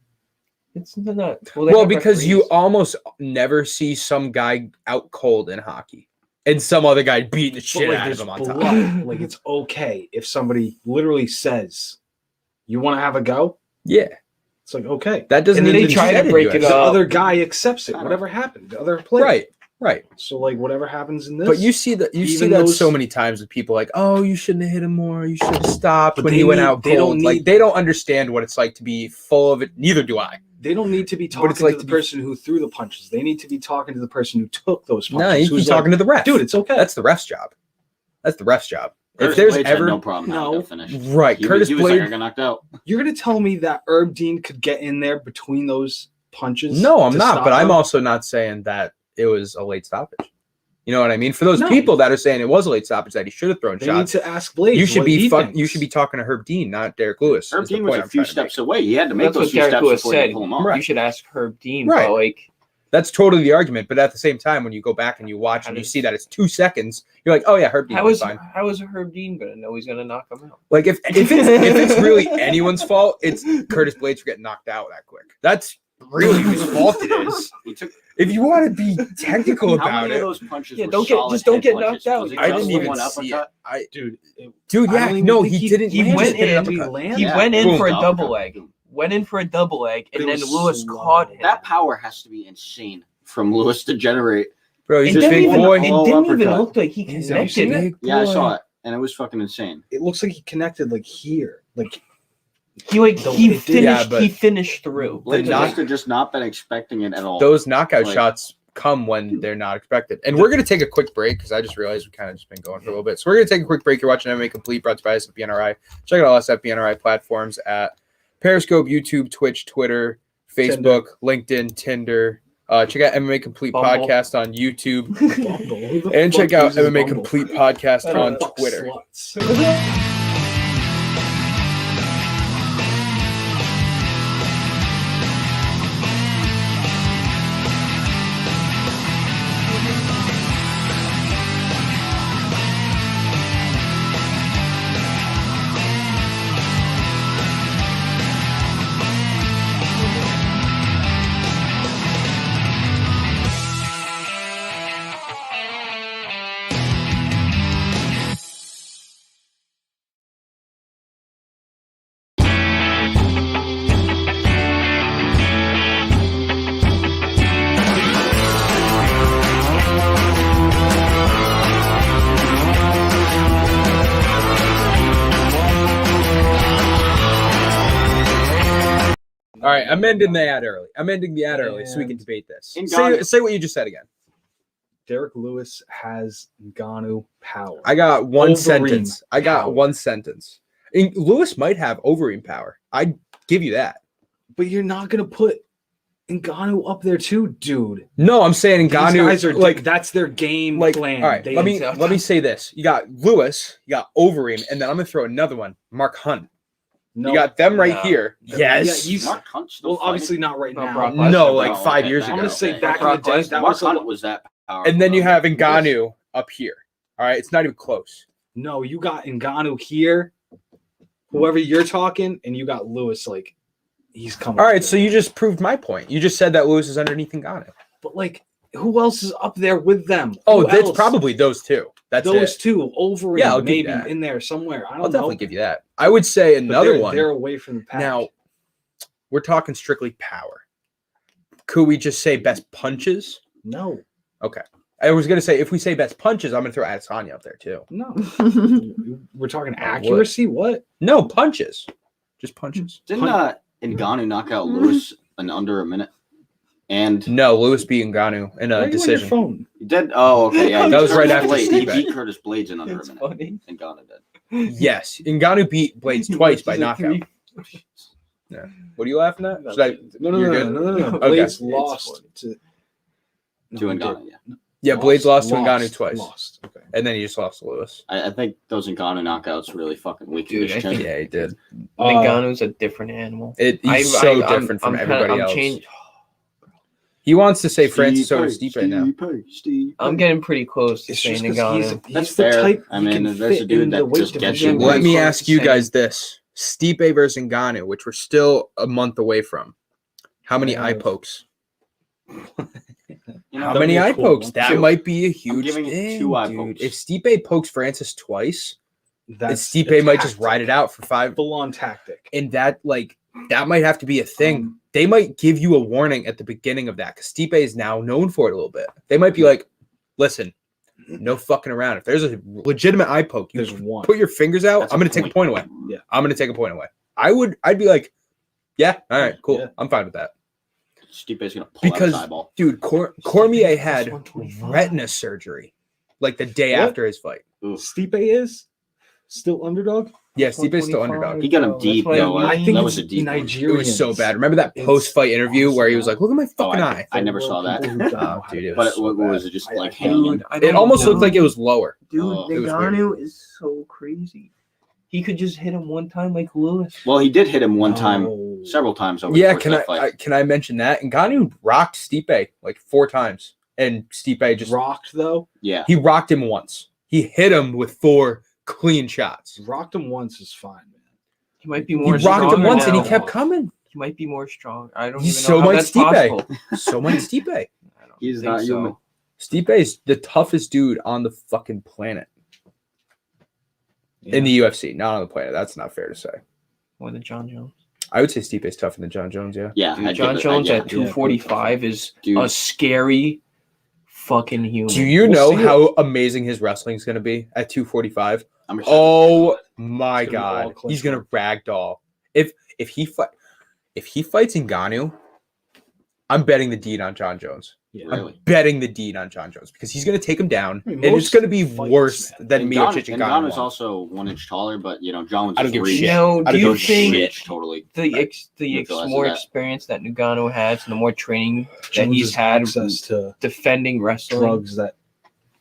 B: It's not.
A: Well, because you almost never see some guy out cold in hockey and some other guy beating the shit out of him on top.
C: Like it's okay if somebody literally says, "You want to have a go?"
A: Yeah,
C: it's like okay.
A: That doesn't.
B: And then
A: mean
B: they try to
A: you
B: break
A: said
B: it
C: The
B: up.
C: other guy accepts it. Whatever happened, the other player.
A: Right.
C: So like whatever happens in this.
A: But you see that so many times with people like, oh, you shouldn't have hit him more. You should have stopped when he went out cold. They don't understand what it's like to be full of it. Neither do I.
C: They don't need to be talking to the person who threw the punches. They need to be talking to the person who took those punches.
A: No, you can be talking to the ref.
C: Dude, it's okay.
A: That's the ref's job. If
D: Curtis
A: there's
D: Blades
A: ever
D: had no problem how he got finished.
A: Right, Curtis
D: he was
A: Blades.
D: like, I got knocked out.
C: You're gonna tell me that Herb Dean could get in there between those punches?
A: No, I'm
C: to
A: not.
C: stop
A: But I'm
C: them?
A: also not saying that it was a late stoppage. You know what I mean? For those
C: No.
A: people that are saying it was a late stoppage, that he should have thrown
C: They
A: shots.
C: need to ask Blades.
A: You should
C: what
A: be
C: he thinks.
A: You should be talking to Herb Dean, not Derrick Lewis.
D: Herb
A: is the
D: Dean was
A: point
D: a
A: I'm
D: few
A: trying to
D: steps
A: make.
D: away. He had to make
B: That's
D: those
B: what
D: few
B: Derrick
D: steps
B: Lewis
D: before
B: said.
D: you pull him off.
A: Right.
B: You should ask Herb Dean,
A: Right.
B: but like
A: That's totally the argument. But at the same time, when you go back and you watch and you see that it's 2 seconds, you're like, oh yeah, Herb Dean
B: how
A: was
B: is
A: fine.
B: Herb Dean gonna know he's gonna knock him out?
A: Like if it's really anyone's fault, it's Curtis Blades for getting knocked out that quick. That's really whose fault it is. If you want to be technical
D: How
A: about
D: many
A: it,
D: of those punches
B: Yeah,
D: were
B: don't get-
D: solid
B: just don't
D: head
B: get
D: punches?
B: knocked out.
D: Was it
A: I
D: just
A: didn't even
D: one
A: see
D: uppercut?
A: it.
C: Dude.
A: Dude,
C: I
A: yeah,
C: don't even
A: no,
C: think
A: he didn't.
B: he
A: land.
B: went
A: Just hit an
B: in,
A: uppercut.
B: He went in
D: boom,
B: for a
D: uppercut.
B: double leg. Went in for a double leg, and
C: It
B: then
C: was
B: Lewis
C: slow.
B: caught him.
D: That power has to be insane from Lewis to generate.
A: Bro,
B: It
A: he's
D: just
A: a
B: didn't
A: big
B: even,
A: boy.
B: it didn't even
D: uppercut.
B: look like he
A: He's a
B: connected it.
A: big
D: Yeah, I
A: boy.
D: saw it, and it was fucking insane.
C: It looks like he connected like here. Like
B: He like
C: The-
B: he
C: it did-
A: Yeah,
B: finished.
A: but-
B: He finished through.
D: Blades
A: knock-
D: must have just not been expecting it at all.
A: Those knockout
D: Like-
A: shots come when they're not expected. And we're going to take a quick break because I just realized we kind of just been going for a little bit. So we're going to take a quick break. You're watching MMA Complete, brought to you by SFBNRI. Check out all SFBNRI platforms at Periscope, YouTube, Twitch, Twitter, Facebook, LinkedIn, Tinder. Check out MMA Complete
B: Bumble.
A: Podcast on YouTube.
C: Bumble. Who the
A: And
C: fuck
A: check out
C: uses
A: MMA
C: Bumble?
A: Complete Podcast on
C: Fuck
A: Twitter.
C: sluts.
A: All right, I'm ending the ad early. I'm ending the ad early so we can debate this.
D: In
A: Say what you just said again.
C: Derrick Lewis has Ngannou power.
A: I got one
C: Overeem
A: sentence. I got
C: power.
A: one sentence. Lewis might have Overeem power. I'd give you that.
C: But you're not gonna put Ngannou up there too, dude.
A: No, I'm saying
C: These
A: Ngannou.
C: guys are
A: like,
C: that's their game
A: like.
C: plan.
A: All right,
C: They-
A: let me say this. You got Lewis. You got Overeem, and then I'm gonna throw another one. Mark Hunt.
C: No,
A: You got them right
B: No.
A: here.
C: Yeah,
A: Yes.
C: you-
D: Mark Hunt's still
C: well,
D: fighting.
C: obviously not right
B: No,
C: now.
B: Brock Lesnar.
A: No, like
D: Oh,
A: 5
D: okay,
A: years
D: back
C: I'm
A: ago.
C: gonna say
D: okay.
C: back in
B: Brock
C: the day,
B: Lesnar.
C: that
D: Mark
C: was a
D: Hunt was that powerful.
A: And then you
D: though.
A: have Ngannou up here. All right, it's not even close.
C: no. You got Ngannou here, whoever you're talking, and you got Lewis. Like he's coming.
A: All right, so you just proved my point. You just said that Lewis is underneath Ngannou.
C: but like, who else is up there with them?
A: Oh,
C: Who
A: that's
C: else?
A: probably those two. That's
C: those
A: it.
C: two over.
A: Yeah, I'll give you
C: maybe
A: that.
C: in there somewhere. I
A: I'll
C: don't
A: definitely
C: know.
A: give you that. I would say
C: But
A: another one.
C: They're away from the pack.
A: Now, we're talking strictly power. Could we just say best punches?
C: no,
A: I was going to say, if we say best punches, I'm going to throw Adesanya up there too.
C: no. We're talking accuracy. What?
A: No, punches. Just punches.
D: Didn't Ngannou knock out Lewis in under a minute? And
A: No, Lewis beat Ngannou in
C: Why
A: a
C: are you on your
A: decision.
C: phone?
D: he did. Oh, okay. Yeah,
A: That
D: he
A: was
D: beat
A: right
D: Curtis
A: after
D: Blades. He
A: Stipe.
D: beat Curtis Blades in under
B: It's
D: a minute.
B: funny.
D: Ngannou did.
A: Yes, Ngannou beat Blades twice by knockout. What are you laughing at? Should I?
C: No.
A: You're good?
C: No.
A: Okay.
C: Blades
B: It's
C: lost
B: funny.
C: to.
D: To
C: he
D: Ngannou,
C: did.
D: yeah.
A: Yeah, Blades lost to Ngannou twice.
C: Lost. Okay.
A: And then he just lost to Lewis.
D: I think those Ngannou knockouts really fucking weakened
B: Dude,
D: his
B: I
D: chin.
B: think-
A: Yeah, he did.
B: Ngannou's a different animal.
A: He's different from everybody else. He wants to say Francis over Stipe now.
B: I'm getting pretty close to
C: It's
B: saying
C: just 'cause
B: Ngannou.
D: That's
C: the
D: fair.
C: type
D: I
C: he
D: mean,
C: can
D: there's a
C: fit
D: dude
C: in
D: that
C: the weight
D: just gets
C: division.
D: you.
A: Let me
B: Close
A: ask
B: to
A: you
B: saying-
A: guys this. Stipe versus Ngannou, which we're still a month away from. How many
C: Yeah.
A: eye pokes?
D: You know,
A: How
C: that'd
A: many
C: be a
A: eye
C: cool
A: pokes?
C: one.
A: That
D: Two.
A: might be a huge
D: giving it
A: thing,
D: 2 eye
A: dude.
D: pokes.
A: If Stipe pokes Francis twice,
C: That's
A: Stipe
C: a
A: might just
C: tactic.
A: ride it out for 5.
C: Full-on tactic.
A: And that might have to be a thing. They might give you a warning at the beginning of that because Stipe is now known for it a little bit. They might be like, listen, no fucking around. If there's a legitimate eye poke, you
C: There's one.
A: put your fingers out,
D: That's
A: I'm
D: a
A: going to take a point away.
C: Yeah.
A: I'm going to take a point away. I'd be like, yeah, all right, cool.
C: Yeah.
A: I'm fine with that.
D: Stipe's gonna pull out
A: Because,
D: his eyeball.
A: dude, Cormier
B: Stipe
A: had
B: plus 125.
A: retina surgery like the day
C: What?
A: after his fight.
D: Oof.
C: Stipe is still underdog.
A: Yeah, Stipe's still
B: 125.
A: underdog.
D: He got him
B: Bro,
D: deep,
B: that's what
D: though.
B: I
C: I
B: mean.
C: think
D: that
C: it's
D: was a deep one.
C: Nigerian.
A: It was so bad. Remember that
C: It's
A: post-fight interview where he was like,
C: awesome.
A: look at my fucking eye.
D: I never saw that.
A: Dude, it
D: But
A: was so
D: what was
A: bad.
D: it? Just
C: I-
D: like
C: I-
D: hanging.
B: Dude, I
A: It
B: don't
A: almost
B: know.
A: looked like it was lower.
B: Dude,
D: Oh,
A: it was
B: Ngannou is so crazy. He could just hit him one time like Lewis.
D: Well, he did hit him one time, several times over the
A: Yeah,
D: course of that fight.
A: can I mention that? Ngannou rocked Stipe like 4 times, and Stipe just
C: rocked though?
D: Yeah.
A: he rocked him once. He hit him with 4 clean shots.
C: Rocked him once is fine, man.
B: He might be
A: He
B: more
A: rocked him
B: stronger
A: once, and he
B: now.
A: kept coming.
B: He might be more strong. I don't
A: He's
B: even
A: so
B: know how
A: much
B: that's
A: Stipe.
B: possible.
A: So much Stipe.
B: I don't
D: He's
B: think
D: not
B: so.
D: human.
A: Stipe is the toughest dude on the fucking planet in the UFC, not on the planet. That's not fair to say.
B: More than Jon Jones.
A: I would say Stipe is tougher than Jon Jones. Yeah.
D: Yeah.
B: Dude,
D: I'd
B: Jon
D: give it-
B: Jones
D: yeah.
B: at 245 is
D: Dude.
B: a scary fucking human.
A: Do you
C: We'll
A: know
C: see it.
A: how amazing his wrestling is going to be at 245?
D: I'm
A: Oh my
C: It's gonna be all
A: god,
C: clinch
A: he's gonna
C: work.
A: ragdoll. If he fights Ngannou, I'm betting the deed on Jon Jones.
C: Yeah.
D: Really?
A: I'm betting the deed on Jon Jones because he's gonna take him down,
C: I mean,
A: and it's
C: most
A: gonna be
C: fights,
A: worse
C: man.
A: than Miocic and Ngannou.
D: Ngannou's also 1 inch taller, but Jones
A: I don't
D: is
A: give a
D: reach.
A: shit.
B: No,
A: I
B: do
A: don't
B: you
A: give a
B: think
A: shit.
D: Totally.
B: the more
D: that.
B: experience that Ngannou has and the more training that
C: Jones
B: he's
C: has
B: had
C: access to
B: defending wrestling,
C: drugs that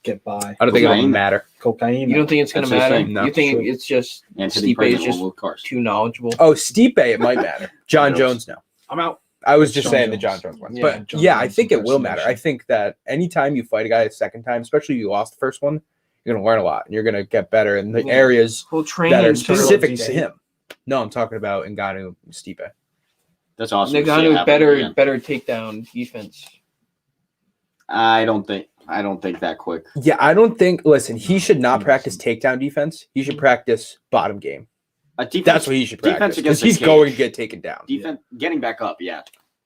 C: get by.
A: I don't think it'll
D: Cocaine.
A: matter.
C: Cocaine.
B: you don't think it's going to
D: That's the
B: matter?
D: thing.
A: No.
B: You think
C: Sure.
B: it's just
D: Anthony
B: Stipe is
D: Prager
B: just
D: will cars.
B: too knowledgeable?
A: Oh, Stipe, it might matter. Jon
D: Jones.
A: Jones, no.
C: I'm out.
A: I was just
C: Jon
A: saying the
C: Jones.
A: Jon Jones one,
B: Yeah,
A: but
C: Jon
A: yeah, I
C: Jones
A: think it will
C: impersonation.
A: matter. I think that anytime you fight a guy a second time, especially if you lost the first one, you're gonna learn a lot and you're gonna get better in the
B: Yeah.
A: areas
B: Well,
A: that
B: training
A: are
B: too.
A: specific to
C: DC.
A: him. No, I'm talking about Ngannou and Stipe.
D: That's awesome. to see it
B: Ngannou
D: happen
B: better
D: again.
B: takedown defense.
D: I don't think that quick.
A: Yeah, I don't think. Listen, he should not practice takedown defense. He should practice bottom game.
D: Defense,
A: That's what he should
D: defense
A: practice
D: against
A: because
D: the
A: he's going to
D: cage.
A: get taken down.
D: Defense, getting back up. Yeah.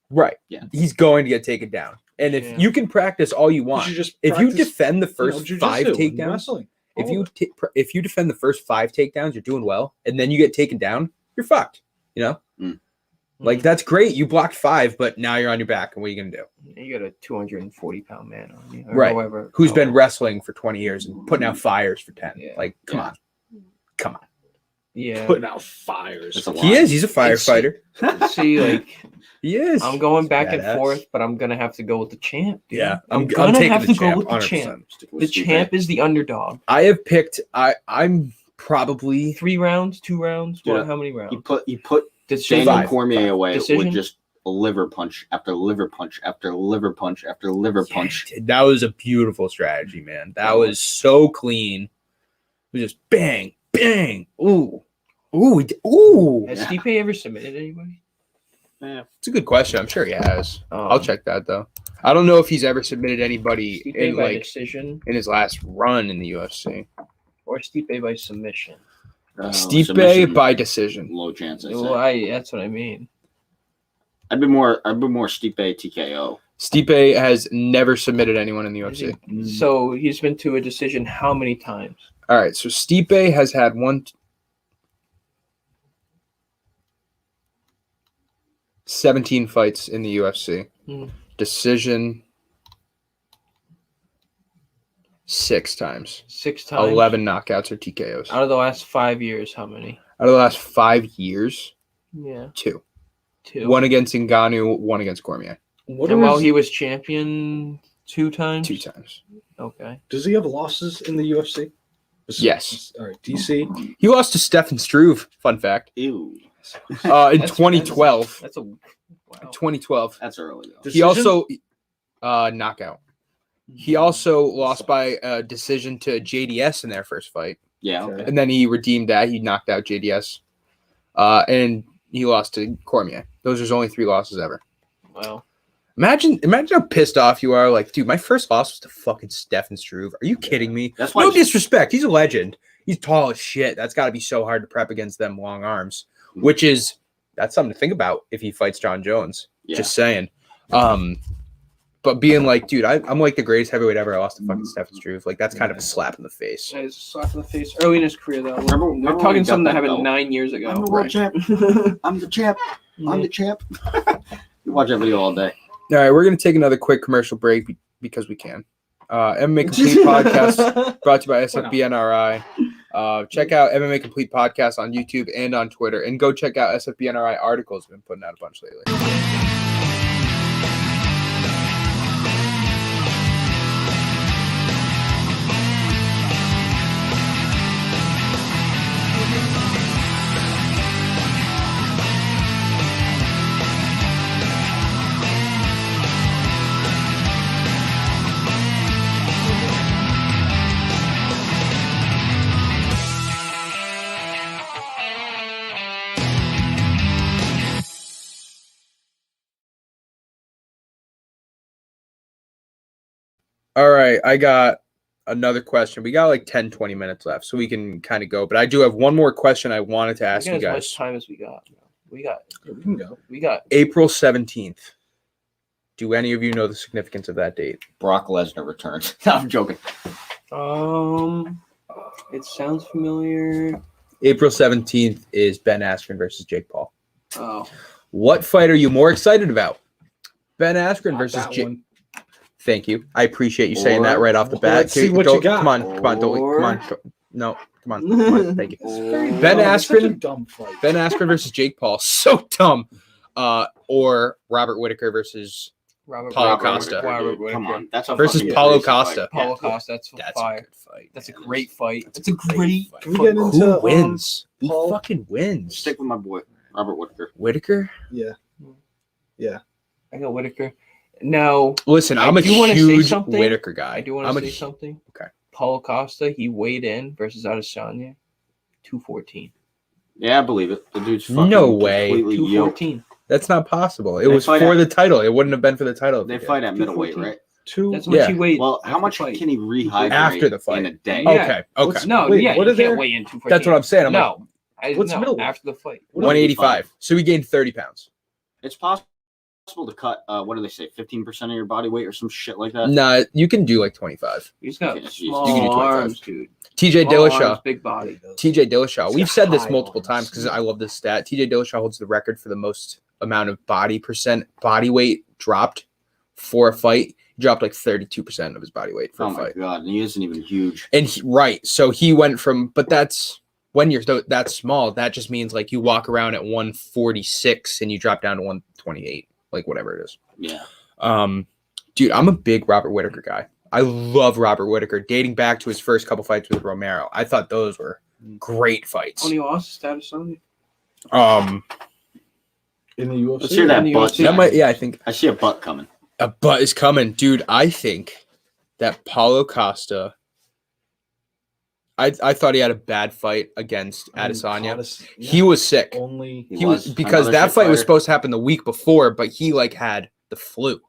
A: Right.
D: Yeah.
A: He's going to get taken down. And if
B: Yeah.
A: you can practice all you
C: You
A: want,
C: should just
A: if you
C: practice,
A: defend the
C: you know,
A: first
C: jujitsu
A: 5
C: and
A: takedowns,
C: wrestling.
A: if
C: All
A: you
C: of it.
A: if you defend the first 5 takedowns, you're doing well, and then you get taken down, you're fucked. You know, like that's great. You blocked 5, but now you're on your back, and what are you gonna do?
B: You got a 240-pound man on you, or
A: Right.
B: however,
A: Who's been
B: however.
A: wrestling for 20 years and putting out fires for 10?
B: Yeah.
A: Like, come
D: Yeah.
A: on, come on.
B: Yeah.
C: Putting out fires.
D: That's a lot.
A: He is. He's a firefighter.
B: See, like
A: He is.
B: I'm going back and
A: Badass.
B: forth, but I'm gonna have to go with the champ. Dude.
A: Yeah,
B: I'm
A: taking
B: gonna have
A: the
B: to go
A: champ,
B: with the
A: 100%.
B: champ.
D: Stick with
B: The
D: Stipe.
B: champ is the underdog.
A: I have picked. I'm probably
B: 3 rounds, 2 rounds.
D: Dude,
B: What? How many rounds?
D: He put
B: Decision.
D: Daniel
A: 5.
D: Cormier away
B: Decision?
D: with just a liver punch after liver punch after liver punch after liver punch.
A: That was a beautiful strategy, man. That was so clean. It was just bang, bang. Ooh, ooh, ooh.
B: Has
D: Yeah.
B: Stipe ever submitted anybody?
D: Yeah.
A: It's a good question. I'm sure he has.
B: Um,
A: I'll check that though. I don't know if he's ever submitted anybody
B: Stipe
A: in
B: by
A: like
B: decision
A: in his last run in the UFC.
B: or Stipe by submission.
A: Stipe
D: Submission,
A: by decision.
D: low chance. I'd,
B: Well,
D: say.
B: that's what I mean.
D: I'd be more Stipe TKO.
A: Stipe has never submitted anyone in the
B: Is
A: UFC.
B: he- So he's been to a decision how many times?
A: All right, so Stipe has had 17 fights in the UFC.
B: Hmm.
A: Decision 6 times.
B: 6 times.
A: 11 knockouts or TKOs.
B: Out of the last 5 years, how many?
A: Out of the last 5 years,
B: Yeah,
A: 2.
B: 2.
A: 1 against Ngannou, 1 against Cormier.
C: What
B: And
C: are
B: while
C: his-
B: he was champion 2 times.
A: 2 times.
B: Okay.
C: Does he have losses in the UFC?
A: Yes.
C: All right, DC.
A: He lost to Stefan Struve. Fun fact.
D: Ew.
A: In
B: That's-
A: 2012.
B: That's a wow.
A: 2012.
D: That's early though.
A: He also knockout. He also lost by a decision to JDS in their first fight,
D: Yeah.
C: Okay.
A: and then he redeemed that. He knocked out JDS, and he lost to Cormier. Those are his only 3 losses ever.
B: Wow.
A: Imagine how pissed off you are. Like, dude, my first loss was to fucking Stefan Struve. Are you kidding me?
D: That's why
A: No disrespect. He's a legend. He's tall as shit. That's got to be so hard to prep against them long arms, that's something to think about if he fights Jon Jones.
D: Yeah.
A: Just saying. But being like, dude, I'm like the greatest heavyweight ever. I lost to fucking Stefan Struve. Like, that's kind of a slap in the face.
B: That is a slap in the face. Early in his career, though.
D: Remember
B: We're
D: when we
B: talking
D: got
B: something that
D: that
B: happened
D: belt?
B: 9 years ago.
D: I'm the world champ. I'm the champ. I'm the champ. You watch that video all day.
A: All right, we're going to take another quick commercial break because we can. MMA Complete Podcast brought to you by SFBNRI. Check out MMA Complete Podcast on YouTube and on Twitter. And go check out SFBNRI articles. We've been putting out a bunch lately. All right, I got another question. We got like 10, 20 minutes left, so we can kind of go. But I do have one more question I wanted to
B: We
A: ask
B: got
A: you
B: as much
A: guys.
B: time as we got. We
C: can go.
B: got.
A: April 17th. Do any of you know the significance of that date?
D: Brock Lesnar returns. No, I'm joking.
B: It sounds familiar.
A: April 17th is Ben Askrem versus Jake Paul.
B: Oh,
A: What fight are you more excited about? Ben Askrem
C: Not
A: versus
C: that
A: Jake.
C: one.
A: Thank you. I appreciate you saying that
D: Or-
A: right off the bat.
C: Let's see what you got.
A: Come on. Come on. No. Come on. Thank you.
C: Very
A: Ben
C: dumb. It's such a
A: Askren-
C: dumb fight.
A: Ben Askrem versus Jake Paul. So dumb. Or Robert Whitaker versus
B: Robert
A: Paulo
B: Whitaker.
A: Costa.
B: Robert
D: Dude, come
B: Whitaker.
D: on. That's a
A: Versus
D: fucking
A: Paulo
D: crazy
A: Costa.
D: fight.
B: Paulo
D: Yeah.
B: Costa. That's
A: That's
B: fire.
A: a good fight.
B: That's a
A: man.
B: great fight.
A: That's
B: It's a great
A: fight.
C: Can we get
B: fight.
C: into
A: Who wins? Who
C: Paul?
A: fucking wins?
D: Stick with my boy, Robert Whitaker.
A: Whitaker?
C: Yeah.
B: I got Whitaker. Now,
A: Listen,
B: I
A: I'm a
B: do wanna say
A: huge
B: something.
A: Whitaker guy.
B: I do want to say something.
A: Okay.
B: Paulo Costa, he weighed in versus Adesanya, 214.
D: Yeah, I believe it. The dude's fucking
A: No way.
D: completely yoked.
B: 214.
A: That's not possible. It
D: They
A: was
D: fight
A: for
D: at-
A: the title. It wouldn't have been for the title. if
D: They
A: he did.
D: fight at middleweight,
B: 214.
D: right?
B: That's how much
A: Yeah.
B: he weighed.
D: Well, how
B: after
D: much
B: the fight.
D: can he rehydrate
A: After the fight.
D: in a day?
B: Yeah.
A: Okay. Okay.
C: What's-
B: No,
C: Wait,
B: yeah,
C: what
B: you
C: are
B: can't
C: their-
B: weigh in 214.
A: That's what I'm saying. I'm
B: no.
C: What's
B: no,
C: middleweight?
B: after the fight.
A: 185. So he gained 30 pounds.
D: It's possible to cut. What do they say? 15% of your body weight or some shit like that.
A: Nah, you can do like 25.
B: He's got
D: Yeah,
B: small
A: you can do 25.
B: arms, dude.
A: TJ
B: Small
A: Dillashaw.
B: arms, big body.
A: TJ Dillashaw.
C: He's
A: We've
C: got
A: said this
C: high
A: multiple
C: arms.
A: times because I love this stat. TJ Dillashaw holds the record for the most amount of body weight dropped for a fight. He dropped like 32% of his body weight for
D: Oh
A: a
D: my
A: fight.
D: god, and he isn't even huge.
A: And so he went from, but that's when you're that small. That just means like you walk around at 146 and you drop down to 128, like whatever it is.
D: Yeah.
A: Dude, I'm a big Robert Whitaker guy. I love Robert Whitaker, dating back to his first couple fights with Romero. I thought those were great fights.
B: Only lost status on
C: In the UFC.
D: Let's hear that
B: in the
D: butt.
B: UFC.
A: that might, yeah, I think
D: I see a butt coming.
A: a butt is coming, dude. I think that Paulo Costa. I thought he had a bad fight against Adesanya. He was sick.
C: Only
A: He was because
D: Another
A: that
D: shit
A: fight was
D: fighter.
A: supposed to happen the week before, but he like had the flu,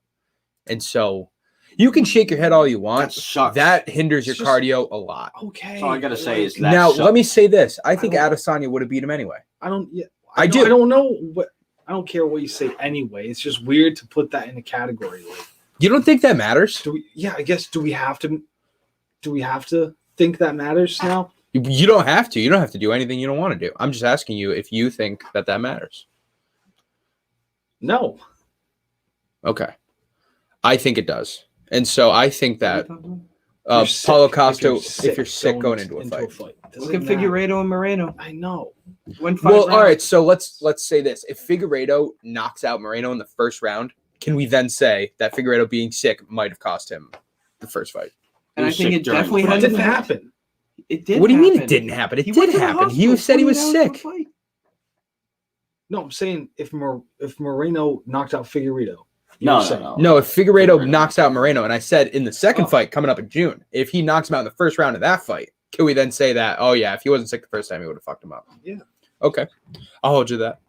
A: and so you can shake your head all you want.
D: That sucks.
A: That hinders your
C: It's just-
A: cardio a lot.
C: okay.
D: That's all I gotta
C: but,
D: say
C: like,
D: is that
A: Now
D: sucks.
A: let me say this: I think
C: I don't-
A: Adesanya would have beat him anyway.
C: I don't. Yeah,
A: I
C: don't-
A: do.
C: I don't know what. I don't care what you say anyway. It's just weird to put that in a category. Like,
A: You don't think that matters?
C: do we? Yeah, I guess. Do we have to? Do we have to think that matters now?
A: You don't have to. You don't have to do anything you don't want to do. I'm just asking you if you think that matters.
C: No.
A: Okay, I think it does, and so I think that
C: You're sick.
A: Paulo Costa,
C: If
A: if you're sick going into a fight.
B: Look at
C: Doesn't matter.
B: Figueiredo and Moreno.
C: I know.
B: Win 5
A: Well, all
B: rounds.
A: right. So let's say this: if Figueiredo knocks out Moreno in the first round, can we then say that Figueiredo being sick might have cost him the first fight?
B: And I
D: was
B: think
D: sick
B: it
D: during
B: definitely
D: the
C: It
B: had
C: didn't
B: an effect.
C: happen.
B: It did.
A: What do you mean it
B: happen.
A: didn't happen? It
B: He
A: did
B: went to the
A: happen. He
B: hospital
A: said he was
B: 20 hours
A: sick.
B: before the fight.
C: No, I'm saying if Moreno knocked out Figueiredo.
D: No.
A: No, if Figueiredo
D: Figueiredo.
A: knocks out Moreno, and I said in the second
C: Oh.
A: fight coming up in June, if he knocks him out in the first round of that fight, can we then say that, oh yeah, if he wasn't sick the first time, he would have fucked him up?
C: Yeah.
A: Okay. I'll hold you to that.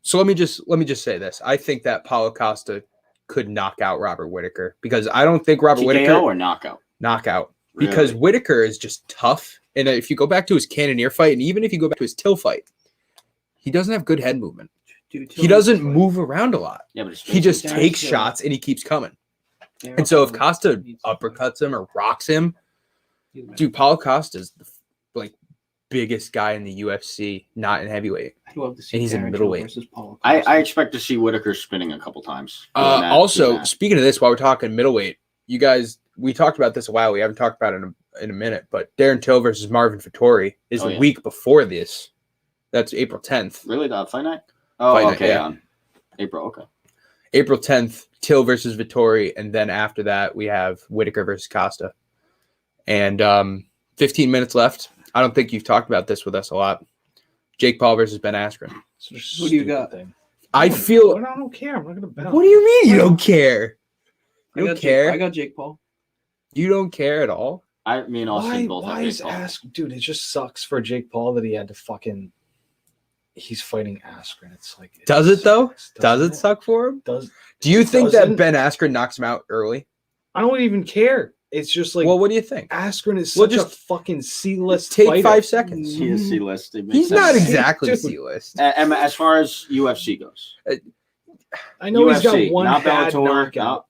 A: So let me just say this. I think that Paulo Costa could knock out Robert Whitaker because I don't think Robert
D: TKO
A: Whitaker
D: or knockout?
A: knockout because
D: Really?
A: Whitaker is just tough. And if you go back to his Cannonier fight, and even if you go back to his Till fight, he doesn't have good head movement.
B: Dude,
A: He doesn't move around a lot.
D: Yeah, but it's
A: He just
B: Derrick
A: takes
B: Lewis.
A: shots and he keeps coming.
B: Derrick
A: And so if
B: Lewis
A: Costa
B: needs to
A: uppercuts him or rocks him,
B: fight.
A: dude, Paulo Costa is the biggest guy in the UFC, not in heavyweight.
B: I'd love to see
A: and he's in
B: Derrick
A: middleweight.
B: versus Paulo
D: I
B: Costa.
D: expect to see Whitaker spinning a couple times. Doing that,
A: Also,
D: doing that.
A: speaking of this, while we're talking middleweight, you guys, we talked about this a while. We haven't talked about it in a minute, but Darren Till versus Marvin Vettori is
D: Oh,
A: the
D: yeah.
A: week before this. That's April 10th.
D: Really, the fight night? Oh,
A: Fight night,
D: okay.
A: yeah.
D: On April. Okay.
A: April 10th, Till versus Vettori, and then after that, we have Whitaker versus Costa. And 15 minutes left. I don't think you've talked about this with us a lot. Jake Paul versus Ben Askren.
B: Who do you got?
A: I feel.
C: I don't care. I'm not gonna bet.
A: What do you mean you don't care?
B: I
A: You
B: got
A: don't care?
B: I got Jake Paul.
A: You don't care at all?
D: Me and Austin both
C: Why
D: have
C: is
D: Jake Paul.
C: Dude, it just sucks for Jake Paul that he had to fucking. He's fighting Askren. It's like.
A: Does it though?
C: sucks,
A: Does
C: doesn't
A: it suck for him?
C: Does
A: Do you think that
C: doesn't.
A: Ben Askren knocks him out early?
C: I don't even care. It's just like
A: Well, what do you think?
C: Askren is
A: Well,
C: such a
A: just
C: fucking C-list
A: Take
C: fighter.
A: 5 seconds.
D: He is C-list. It makes
A: He's
D: sense.
A: not exactly
C: Dude.
A: C-list.
D: And as far as UFC goes,
C: I know he's got
D: UFC,
C: one
D: not
C: bad
D: Bellator,
C: knockout.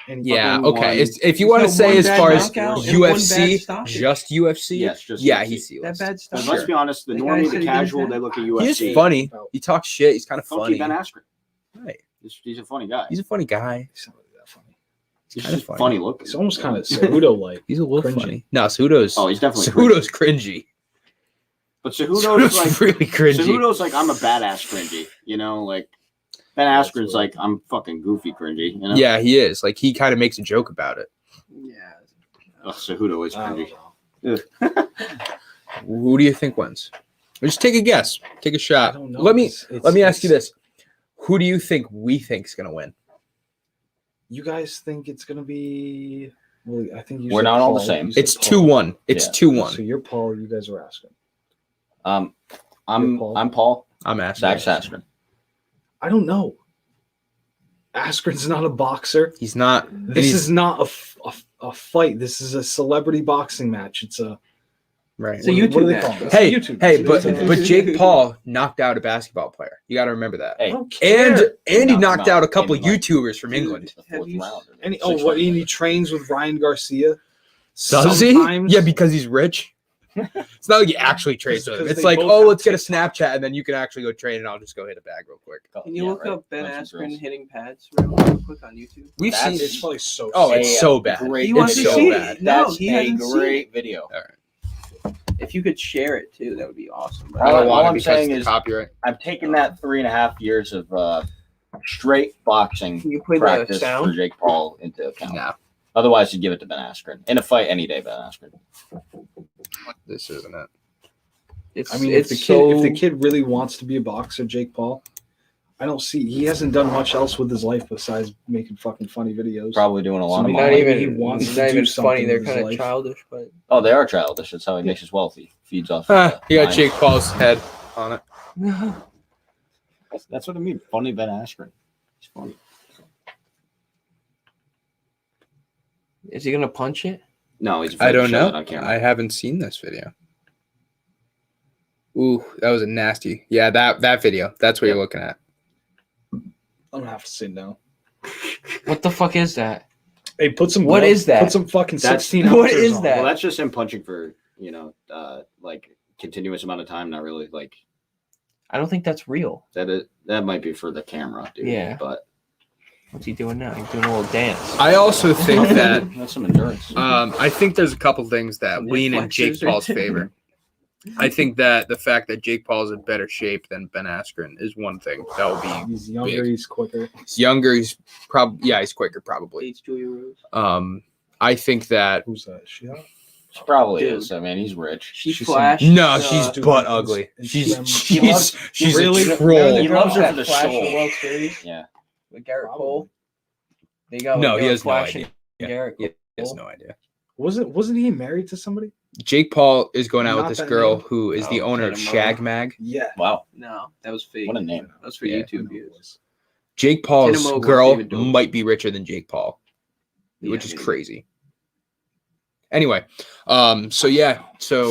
C: And he
A: Yeah,
C: fucking
A: okay.
C: won.
A: If you
B: He's
A: want to
B: got
A: say
B: one
A: as
B: bad
A: far as
B: knockout and one bad
A: UFC,
B: stoppage.
A: just UFC,
D: yes, just
A: yeah,
D: UFC.
A: he's
B: That
A: C-list.
B: bad
D: Because
B: stuff.
D: let's be honest, the
B: That guy
D: normie,
B: said
D: the
B: he didn't
D: casual,
B: have-
D: they look at
A: He's
D: UFC.
A: funny. He talks shit. He's kind of
D: Funky
A: funny.
D: Ben Askren.
A: Right.
D: He's a funny guy.
A: He's a funny guy.
C: He's not really that funny.
D: He's
A: kinda
D: just
A: funny.
D: funny looking.
C: He's almost kind of Cejudo-like.
A: He's a little
C: Cringy.
A: funny. No, Cejudo's.
D: Oh, he's definitely
A: Cejudo's cringy.
D: But Cejudo's
A: Cejudo's
D: like
A: really cringy.
D: Cejudo's like I'm a badass cringy, you know, like Ben Askren's like I'm fucking goofy cringy, you know.
A: Yeah, he is. Like he kind of makes a joke about it.
B: Yeah.
D: Cejudo is
C: I don't
D: cringy.
C: know.
A: Who do you think wins? Just take a guess. Take a
C: I
A: shot.
C: don't know.
A: Let me
C: It's-
A: ask you this: who do you think we think's gonna win?
C: You guys think it's gonna be? Well, I think you
D: We're
C: said
D: not all the
C: Paul.
D: same.
C: You said
A: It's
C: Paul.
A: 2-1. It's
D: Yeah.
A: 2-1.
C: So you're Paul. You guys are asking.
D: I'm
C: Paul.
D: I'm Paul.
A: I'm asking.
D: Zach Askren.
C: I don't know. Askren's not a boxer.
A: He's not.
C: This is not a fight. This is a celebrity boxing match. It's a
A: right.
B: It's a
C: what
B: YouTube
C: do they
B: match.
C: call it? It's
A: Hey,
C: a YouTube
A: hey,
C: match.
A: but Jake Paul knocked out a basketball player. You got to remember that.
D: Hey,
C: I don't care.
A: And he
D: Knocked him
A: knocked out
D: out
A: a couple
D: in, like,
A: YouTubers from England.
D: The fourth
B: Have you-
D: round.
C: And he,
D: Sixth
C: what?
D: round.
C: And he trains with Ryan Garcia.
A: Does
C: Sometimes.
A: he? Yeah, because he's rich. It's not like he actually trades with him.
C: Because
A: It's
C: they
A: like,
C: both
A: oh,
C: have
A: let's get a
C: TikTok.
A: Snapchat and then you can actually go train and I'll just go hit a bag real quick.
B: Can you
D: Yeah,
B: look
D: right.
B: up Ben
D: Bunch of
B: Askren
D: girls.
B: hitting pads real quick on YouTube?
A: We've
D: That's-
A: seen
C: It's probably so.
A: Oh,
C: sad.
A: it's so bad.
D: Great
B: He wants
A: It's
B: to
A: so
B: see
A: bad.
B: it. No,
D: That's
B: he
D: a
B: hasn't seen
D: great
B: it.
D: video.
A: All right.
B: If you could share it too, that would be awesome. But
D: All
A: I don't
D: all
A: want it
D: I'm
A: because
D: saying
A: of the
D: is-
A: copyright.
D: I've taken that 3.5 years of straight boxing
B: Can you play the
D: practice for
B: sound?
D: Jake Paul into account.
A: No,
D: Otherwise, you'd give it to Ben Askren. In a fight any day, Ben Askren.
A: this isn't it.
B: It's,
C: I mean,
B: it's
C: if the kid really wants to be a boxer, Jake Paul, I don't see. He hasn't done much else with his life besides making fucking funny videos.
D: Probably doing a lot
C: So
D: of
C: maybe
B: not
D: money.
C: he
B: even
C: wants
B: it's
C: to
B: not
C: do
B: even
C: something
B: funny. They're
C: with his
B: kind of
C: life.
B: childish, but
D: Oh, they are childish. That's how he makes his wealth. He feeds off.
A: You got
D: money.
A: Jake Paul's head on it.
D: That's what I mean. Funny Ben Askren. He's funny.
B: is he gonna punch it?
D: No, he's.
A: I
D: afraid to
A: don't
D: show
A: know.
D: that on camera.
A: I haven't seen this video. Ooh, that was a nasty. Yeah, that video. That's what you're looking at.
C: I'm gonna have to say no.
B: What the fuck is that?
C: Hey, put some.
B: What is that?
C: Put some fucking
D: That's-
C: 16.
B: what
C: ounces
B: is
C: on.
B: that?
D: Well, that's just him punching for like continuous amount of time. Not really like
B: I don't think that's real.
D: that might be for the camera, dude.
B: Yeah.
D: but
B: What's he doing now? He's doing a little dance.
A: I also think that
D: that's some endurance.
A: I think there's a couple things that
B: Some
A: lean in Jake
B: flexors right
A: Paul's
B: there.
A: favor. I think that the fact that Jake Paul's in better shape than Ben Askren is one thing that will be.
C: He's younger.
A: Big.
C: He's quicker.
A: He's younger. He's probably he's quicker probably.
B: Hates Julia Rose.
A: I think that
C: Who's that? She hot?
D: She probably
B: Dude.
D: is. I mean, he's rich.
B: She
C: She's
B: flashed.
A: no,
B: the-
A: she's
C: doing
A: butt
C: it
A: ugly.
C: in
A: She's
C: Instagram.
A: she's
C: Really?
A: a troll.
D: He loves her for the
B: Flash
D: soul.
B: the World Series
D: Yeah.
B: with Garrett
C: Probably.
B: Cole. They got
A: No, he
B: they were
A: has no
B: flashing
A: idea.
B: Garrett
A: He has
B: Cole.
A: no idea.
C: Wasn't he married to somebody?
A: Jake Paul is going out
C: Not
A: with this
C: that
A: girl
C: name?
A: who is the
B: Oh,
A: owner of
B: Tatum
A: Shag
B: Rowe.
A: Mag.
C: Yeah.
D: Wow.
B: No, that was fake.
D: What a name.
B: That was for
A: Yeah.
B: YouTube views.
A: Jake Paul's
B: Tatum Rowe
A: girl
B: was David Dobrik.
A: might be richer than Jake Paul, which is crazy. Anyway, so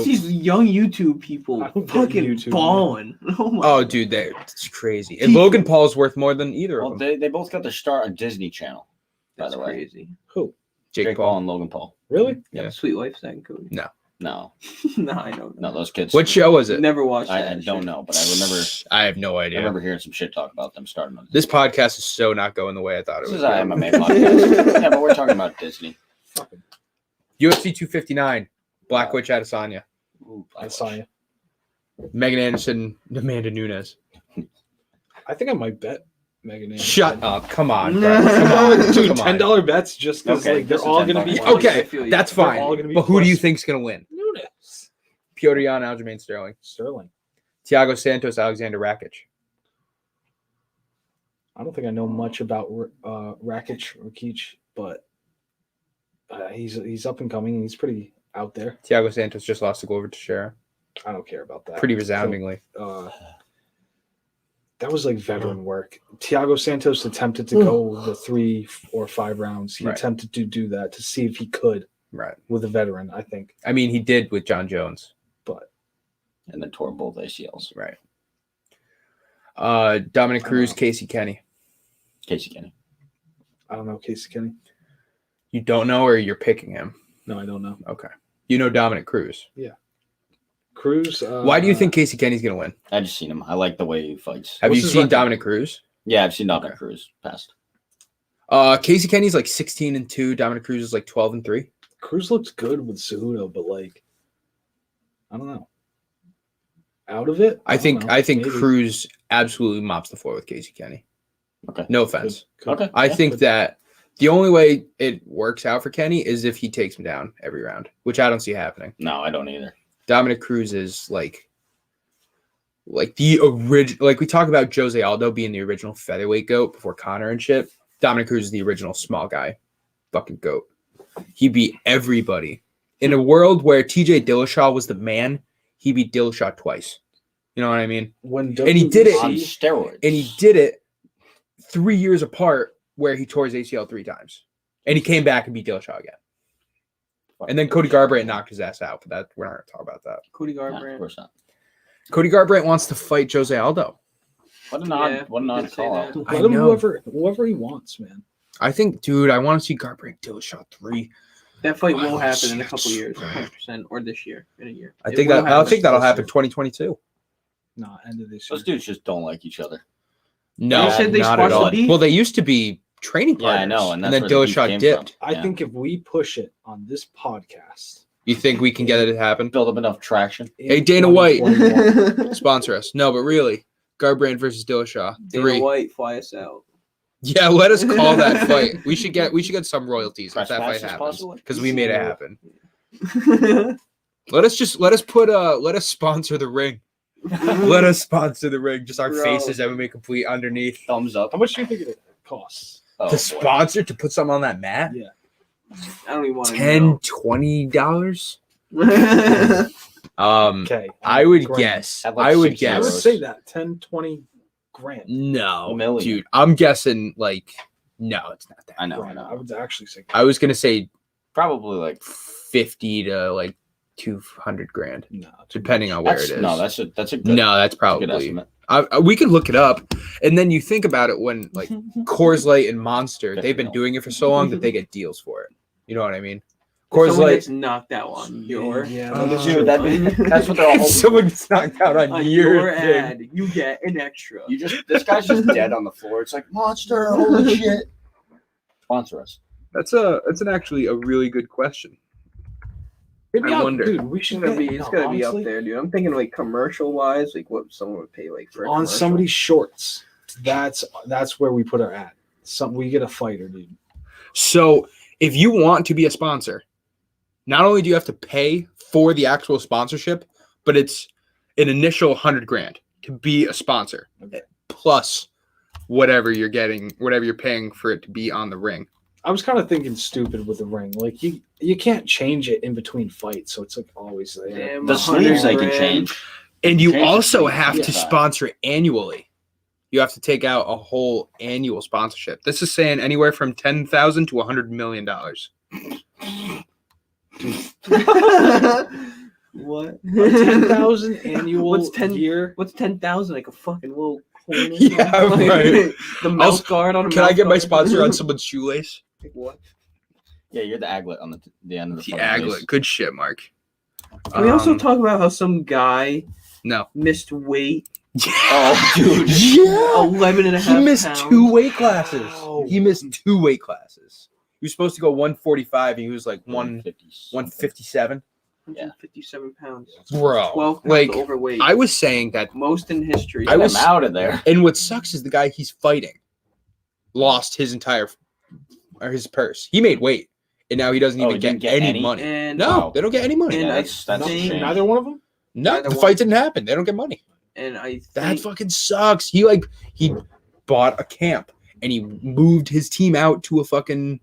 B: These young YouTube people
C: I don't get
B: fucking
C: YouTube,
B: balling. Oh my.
A: oh, dude, it's crazy. And Logan Paul's worth more than either
D: Well,
A: of them.
D: they both got their start on Disney Channel. By
B: That's
D: the way,
B: crazy.
C: Who?
A: Jake
D: Paul
A: Paul.
D: and Logan Paul.
C: Really?
A: Yeah.
B: Sweet Life Second Cody.
A: No.
D: No,
B: No, I don't know.
D: no, those kids.
A: What show was it?
B: Never watched
D: I
B: that.
D: don't
B: shit.
D: know, but I remember.
A: I have no
D: I
A: idea.
D: remember hearing some shit talk about them starting on.
A: This podcast is so not going the way I thought it
D: This
A: was.
D: is an
A: going.
D: MMA podcast. Yeah, but we're talking about Disney.
C: Fucking.
A: UFC 259. Black Witch Adesanya.
D: Ooh,
C: I saw you.
A: Megan Anderson. Amanda Nunes.
C: I think I might bet Megan Anderson.
A: Shut up. Come on, bro. Come on.
C: Dude,
A: Come on.
C: $10 bets just because
D: Okay,
C: like they're
D: just
C: all
D: a
C: gonna be
D: $10
A: Okay,
B: I feel you.
A: that's
C: They're
A: fine.
C: all gonna be
A: But who do you
C: plus
A: think's gonna win?
C: Nunes.
A: Pyotr Jan, Aljamain Sterling.
C: Sterling.
A: Thiago Santos, Alexander Rakic.
C: I don't think I know much about Rakic, but he's up and coming. He's pretty out there.
A: Thiago Santos just lost to Glover Teixeira.
C: I don't care about that.
A: Pretty resoundingly.
C: That was like veteran work. Thiago Santos attempted to go the 3 or 5 rounds. He
A: Right.
C: attempted to do that to see if he could
A: Right.
C: with a veteran, I think.
A: I mean, he did with Jon Jones.
C: But
D: and then tore both ACLs.
A: Right. Dominic Cruz, Casey Kenny.
D: Casey Kenny.
C: I don't know Casey Kenny.
A: You don't know, or you're picking him?
C: No, I don't know.
A: Okay. You know Dominic Cruz.
C: Cruz.
A: Why do you think Casey Kenny's going to win?
D: I just seen him. I like the way he fights.
A: Have
C: What's
A: you
C: his
A: seen
C: record?
A: Dominic Cruz?
D: Yeah, I've seen Dominic
A: Okay.
D: Cruz past.
A: Casey Kenny's like 16-2. Dominic Cruz is like 12-3.
C: Cruz looks good with Cejudo, but like, I don't know. Out of it,
A: I think
C: don't know.
A: I think
C: Maybe.
A: Cruz absolutely mops the floor with Casey Kenny.
D: Okay.
A: No offense.
C: Could-
D: Okay.
A: I
D: Yeah.
A: think that the only way it works out for Kenny is if he takes him down every round, which I don't see happening.
D: No, I don't either.
A: Dominic Cruz is like the original. Like we talk about Jose Aldo being the original featherweight goat before Conor and shit. Dominic Cruz is the original small guy, fucking goat. He beat everybody in a world where TJ Dillashaw was the man. He beat Dillashaw twice. You know what I mean?
C: When
A: And he did it-
D: On
C: WBC
D: steroids.
A: And he did it 3 years apart, where he tore his ACL 3 times, and he came back and beat Dillashaw again. And then Cody Garbrandt knocked his ass out, but that we're not going to talk about that.
B: Cody
D: No, of
B: Garbrandt.
D: course not.
A: Cody Garbrandt wants to fight Jose Aldo.
D: What an
B: Yeah,
D: odd, what an
B: you
D: odd
B: could say
D: call
B: that.
D: out.
A: I
C: let him
A: know.
C: whoever he wants, man.
A: I think, dude, I want to see Garbrandt Dillashaw 3.
B: That fight
A: Wow,
B: will happen in a couple
A: shit.
B: years, 100%, or this year, in a year.
A: I
B: It
A: think
B: will
A: that I
B: happen.
A: think that'll
C: this
A: happen
C: year.
A: 2022.
C: Nah, end of this year.
D: Those dudes just don't like each other.
A: No,
B: They said they
A: not at
B: squashed
A: all.
B: the beef.
A: Well, they used to be training
D: Yeah, I
A: partners.
D: know, and
A: and
D: that's
A: then
D: where the beef
A: Dillashaw
D: came
A: dipped.
C: I
D: Yeah.
C: think if we push it on this podcast,
A: You think we can get it to happen?
D: Build up enough traction.
C: in
A: Hey, Dana White.
C: 2021
A: Sponsor us. No, but really, Garbrandt versus Dillashaw 3.
B: Dana White, fly us out.
A: Yeah, let us call that fight. We should get some royalties if
D: Press
A: that fight
D: passes,
A: happens
D: possibly?
A: because we made it happen. Let us sponsor the ring. Let us sponsor the ring. Just our
B: Bro.
A: faces MMA Complete underneath.
D: Thumbs up.
C: How much do you think it costs?
D: Oh,
A: To
D: boy.
A: sponsor to put something on that mat?
C: Yeah.
B: I don't even want to
A: $10-$20.
C: Okay.
A: I would
C: Grand.
A: guess.
D: At like
A: I would
D: 6
C: I would
A: guess.
C: say that 10, 20 grand.
A: No,
D: A million.
A: dude. I'm guessing like no, it's not that.
D: I know, I
C: Grand. I
D: know.
C: would actually say.
A: I was gonna say
D: Probably like
A: 50 to like 200 grand,
C: No,
A: depending on where
D: that's,
A: it is.
D: no, that's a good,
A: No, that's
D: good
A: probably.
D: estimate.
A: We could look it up, and then you think about it when like Coors Light and Monster, they've been doing it for so long that they get deals for it. You know what I mean? Coors
B: Someone
A: Light.
B: gets knocked out on your
C: Yeah,
A: that's
D: Dude,
C: true.
D: that's what they're all hoping
A: Someone gets knocked out on,
B: on
A: your
B: your
A: thing.
B: ad. You get an extra.
D: You just this guy's just dead on the floor. It's like Monster, holy shit. Sponsor us.
A: That's actually a really good question.
C: Maybe
A: I wonder.
C: Dude, we
B: It's
C: should
B: gonna
C: get,
B: be
C: no,
B: gonna be up
C: honestly,
B: there, dude. I'm thinking like commercial wise, like what someone would pay like for a
C: on
B: commercial.
C: somebody's shorts. That's where we put our ad. We get a fighter, dude.
A: So if you want to be a sponsor, not only do you have to pay for the actual sponsorship, but it's an initial $100,000 to be a sponsor, plus whatever you're paying for it to be on the ring.
C: I was kind of thinking stupid with the ring. Like you can't change it in between fights, so it's like always there.
B: Damn,
D: The sleeves they can change.
A: And you
D: Change the
A: also
D: sleeves.
A: have to
D: Yeah.
A: sponsor it annually. You have to take out a whole annual sponsorship. This is saying anywhere from $10,000 to $100 million.
B: What?
C: 10,000 annual
B: What's 10
C: year.
B: What's 10,000? Like a fucking little corner?
A: Yeah, right.
B: The mouth guard on a
A: Can I
B: mouth
A: get my
B: guard?
A: sponsor on someone's shoelace?
B: Like what?
D: Yeah, you're the aglet on the end of the
A: The
D: fucking
A: aglet.
D: lace.
A: Good shit, Mark.
B: Can we also talk about how some guy
A: No.
B: missed weight?
D: Oh, dude.
A: Yeah.
B: 11 and a
A: He
B: half
A: missed
B: pounds.
A: 2 weight classes.
C: Wow.
A: He missed 2 weight classes. He was supposed to go 145 and he was like
D: 150.
A: 157.
B: 157 pounds.
A: Bro.
B: 12 pounds
A: Like,
B: overweight.
A: I was saying that,
B: Most in history.
A: I was-
D: I'm out of there.
A: and what sucks is the guy he's fighting lost his purse. He made weight, and now he doesn't
D: Oh,
A: even
D: he
A: get
D: didn't get
A: any
D: any?
A: money.
B: And
A: No,
D: Wow.
A: they don't get any money.
B: And
D: Yeah,
B: I
D: that's a
B: think-
D: shame.
C: Neither one of them.
A: No,
B: neither
A: the
B: one.
A: fight didn't happen. They don't get money.
B: And I think
A: That fucking sucks. He bought a camp and he moved his team out to a fucking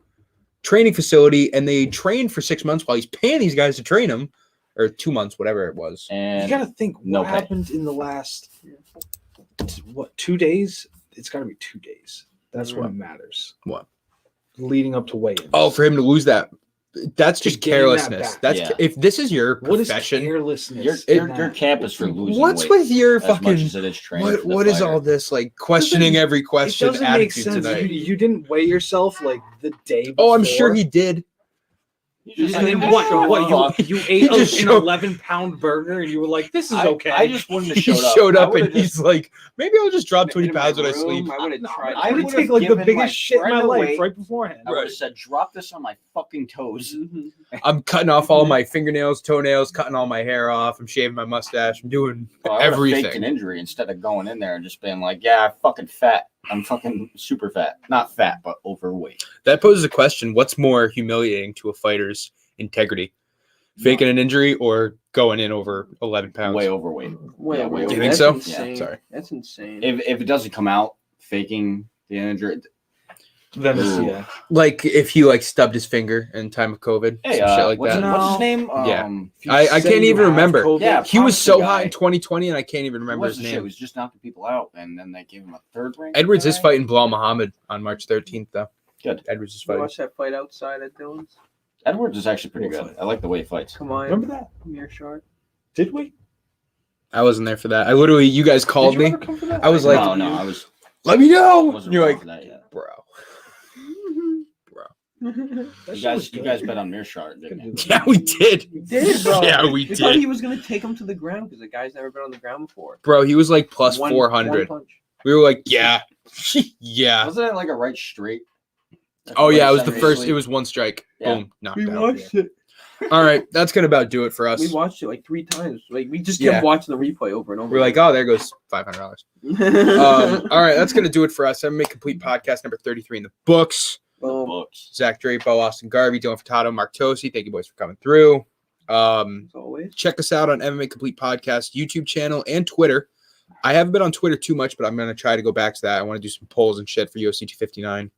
A: training facility, and they trained for 6 months while he's paying these guys to train him, or 2 months, whatever it was.
C: You
D: And
C: gotta think
D: no
C: what
D: pay.
C: happened in the last 2 days. It's gotta be 2 days. That's when it matters.
A: What?
C: Leading up to weigh-in.
A: Oh, for him to lose that's
C: To
A: just
C: gain that
A: carelessness.
C: back.
A: That's
D: Yeah.
A: if this is your
C: What is
A: profession.
C: carelessness?
D: your camp is for losing
A: What's
D: weight
A: with your
D: as much
A: fucking
D: as it is training. for the
A: what is
D: fighter.
A: all this like questioning every
C: It
A: question
C: doesn't make
A: attitude
C: sense.
A: tonight?
C: You didn't weigh yourself like the day before.
A: Oh, I'm sure he did.
D: You just
C: And
D: like,
C: then
B: what-
C: what? You ate
A: just
C: an
A: showed-
C: 11-pound burger and you were like, "This is
D: I
C: okay."
D: just wouldn't
A: He
D: have
A: showed
D: I
A: up and
D: would've just-
A: he's like, maybe I'll just drop 20
B: in my
A: pounds when I
B: room,
A: sleep.
B: I would have tried.
C: I would
D: would've
C: take like the
D: given my
C: biggest shit in my
D: friend
C: life
D: away.
C: right beforehand.
D: I would have said, drop this on my fucking toes.
B: Mhm.
A: I'm cutting off all my fingernails, toenails, cutting all my hair off. I'm shaving my mustache. I'm doing
D: Well, I would've faked
A: everything.
D: an injury instead of going in there and just being like, yeah, I'm fucking fat. I'm fucking super fat. Not fat, but overweight.
A: That poses a question. What's more humiliating to a fighter's integrity? Faking an injury or going in over 11 pounds?
D: Way overweight.
B: Way
D: Yeah,
B: over.
D: do
A: you think
B: That's
A: so?
B: Insane.
A: Yeah, sorry.
B: That's insane.
D: If it doesn't come out faking the injury,
C: Then
D: Ooh.
C: yeah,
A: Like if he like stubbed his finger in time of COVID,
D: hey,
A: some shit like
D: what's,
A: that.
D: what's his name?
A: Yeah.
C: If you
A: I
C: say
A: can't
C: you
A: even
C: have
A: remember.
C: COVID,
D: Yeah,
A: He was so
D: Promising
A: hot
D: guy.
A: in 2020, and I can't even
D: He
A: remember his
D: wasn't shit. He
A: name.
D: was just knocking people out, and then they gave him a third ring.
A: Edwards is fighting Bilal Muhammad on March 13th, though.
D: Good.
A: Edwards is
B: You
A: fighting.
B: watch that fight outside at Dylan's?
D: Edwards is actually pretty
C: We'll
D: good.
C: fight.
D: I like the way he fights.
B: Come on.
C: remember that?
B: Mere Shark.
C: Did we?
A: I wasn't there for that. I literally, you guys called
C: Did you
A: me.
C: ever come for that?
A: I was like,
D: no, I was.
A: let me
D: I
A: know.
D: wasn't
A: You're
D: wrong
A: like,
D: for that yet.
A: bro.
C: That
D: You
C: shit was
D: guys
C: good.
D: bet on Mearshart, didn't you?
A: Yeah, we did.
B: You did, bro.
A: Yeah, we
B: We thought
A: did.
B: he was gonna take him to the ground because the guy's never been on the ground before.
A: Bro, he was like plus
B: One
A: 400.
B: punch.
A: We were like, yeah. Yeah.
D: Wasn't it like a right straight?
A: Oh, yeah. It was the
D: Somebody
A: first.
D: sleep?
A: It was one strike.
D: Yeah.
A: Boom. Knocked
B: We
A: out.
B: watched it.
A: All right. That's going to about do it for us.
B: We watched it like 3 times. Like we just
A: Yeah.
B: kept watching the replay over and over.
A: We're like, oh, there goes $500. All right. That's going to do it for us. MMA Complete Podcast number 33 in the books.
B: Boom.
D: Books.
A: Zach Drapo, Austin Garvey, Dylan Furtado, Mark Tosi. Thank you, boys, for coming through.
B: As always.
A: Check us out on MMA Complete Podcast YouTube channel and Twitter. I haven't been on Twitter too much, but I'm going to try to go back to that. I want to do some polls and shit for UFC 259.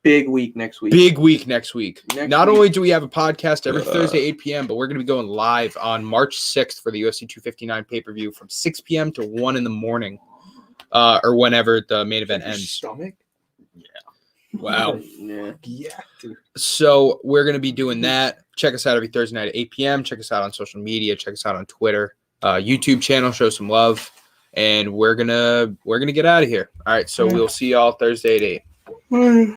B: Big week next week.
A: Big week next week.
B: Next
A: Not
B: week.
A: only do we have a podcast every Thursday, 8 p.m., but we're going to be going live on March 6th for the UFC 259 pay-per-view from 6 p.m. to 1 in the morning, or whenever the main event
C: Your
A: ends.
C: stomach.
A: Wow.
B: Yeah.
C: Yeah, dude.
A: So we're going to be doing that. Check us out every Thursday night at 8 p.m. Check us out on social media. Check us out on Twitter, YouTube channel. Show some love, and we're gonna get out of here. All right. So we'll see y'all Thursday at 8.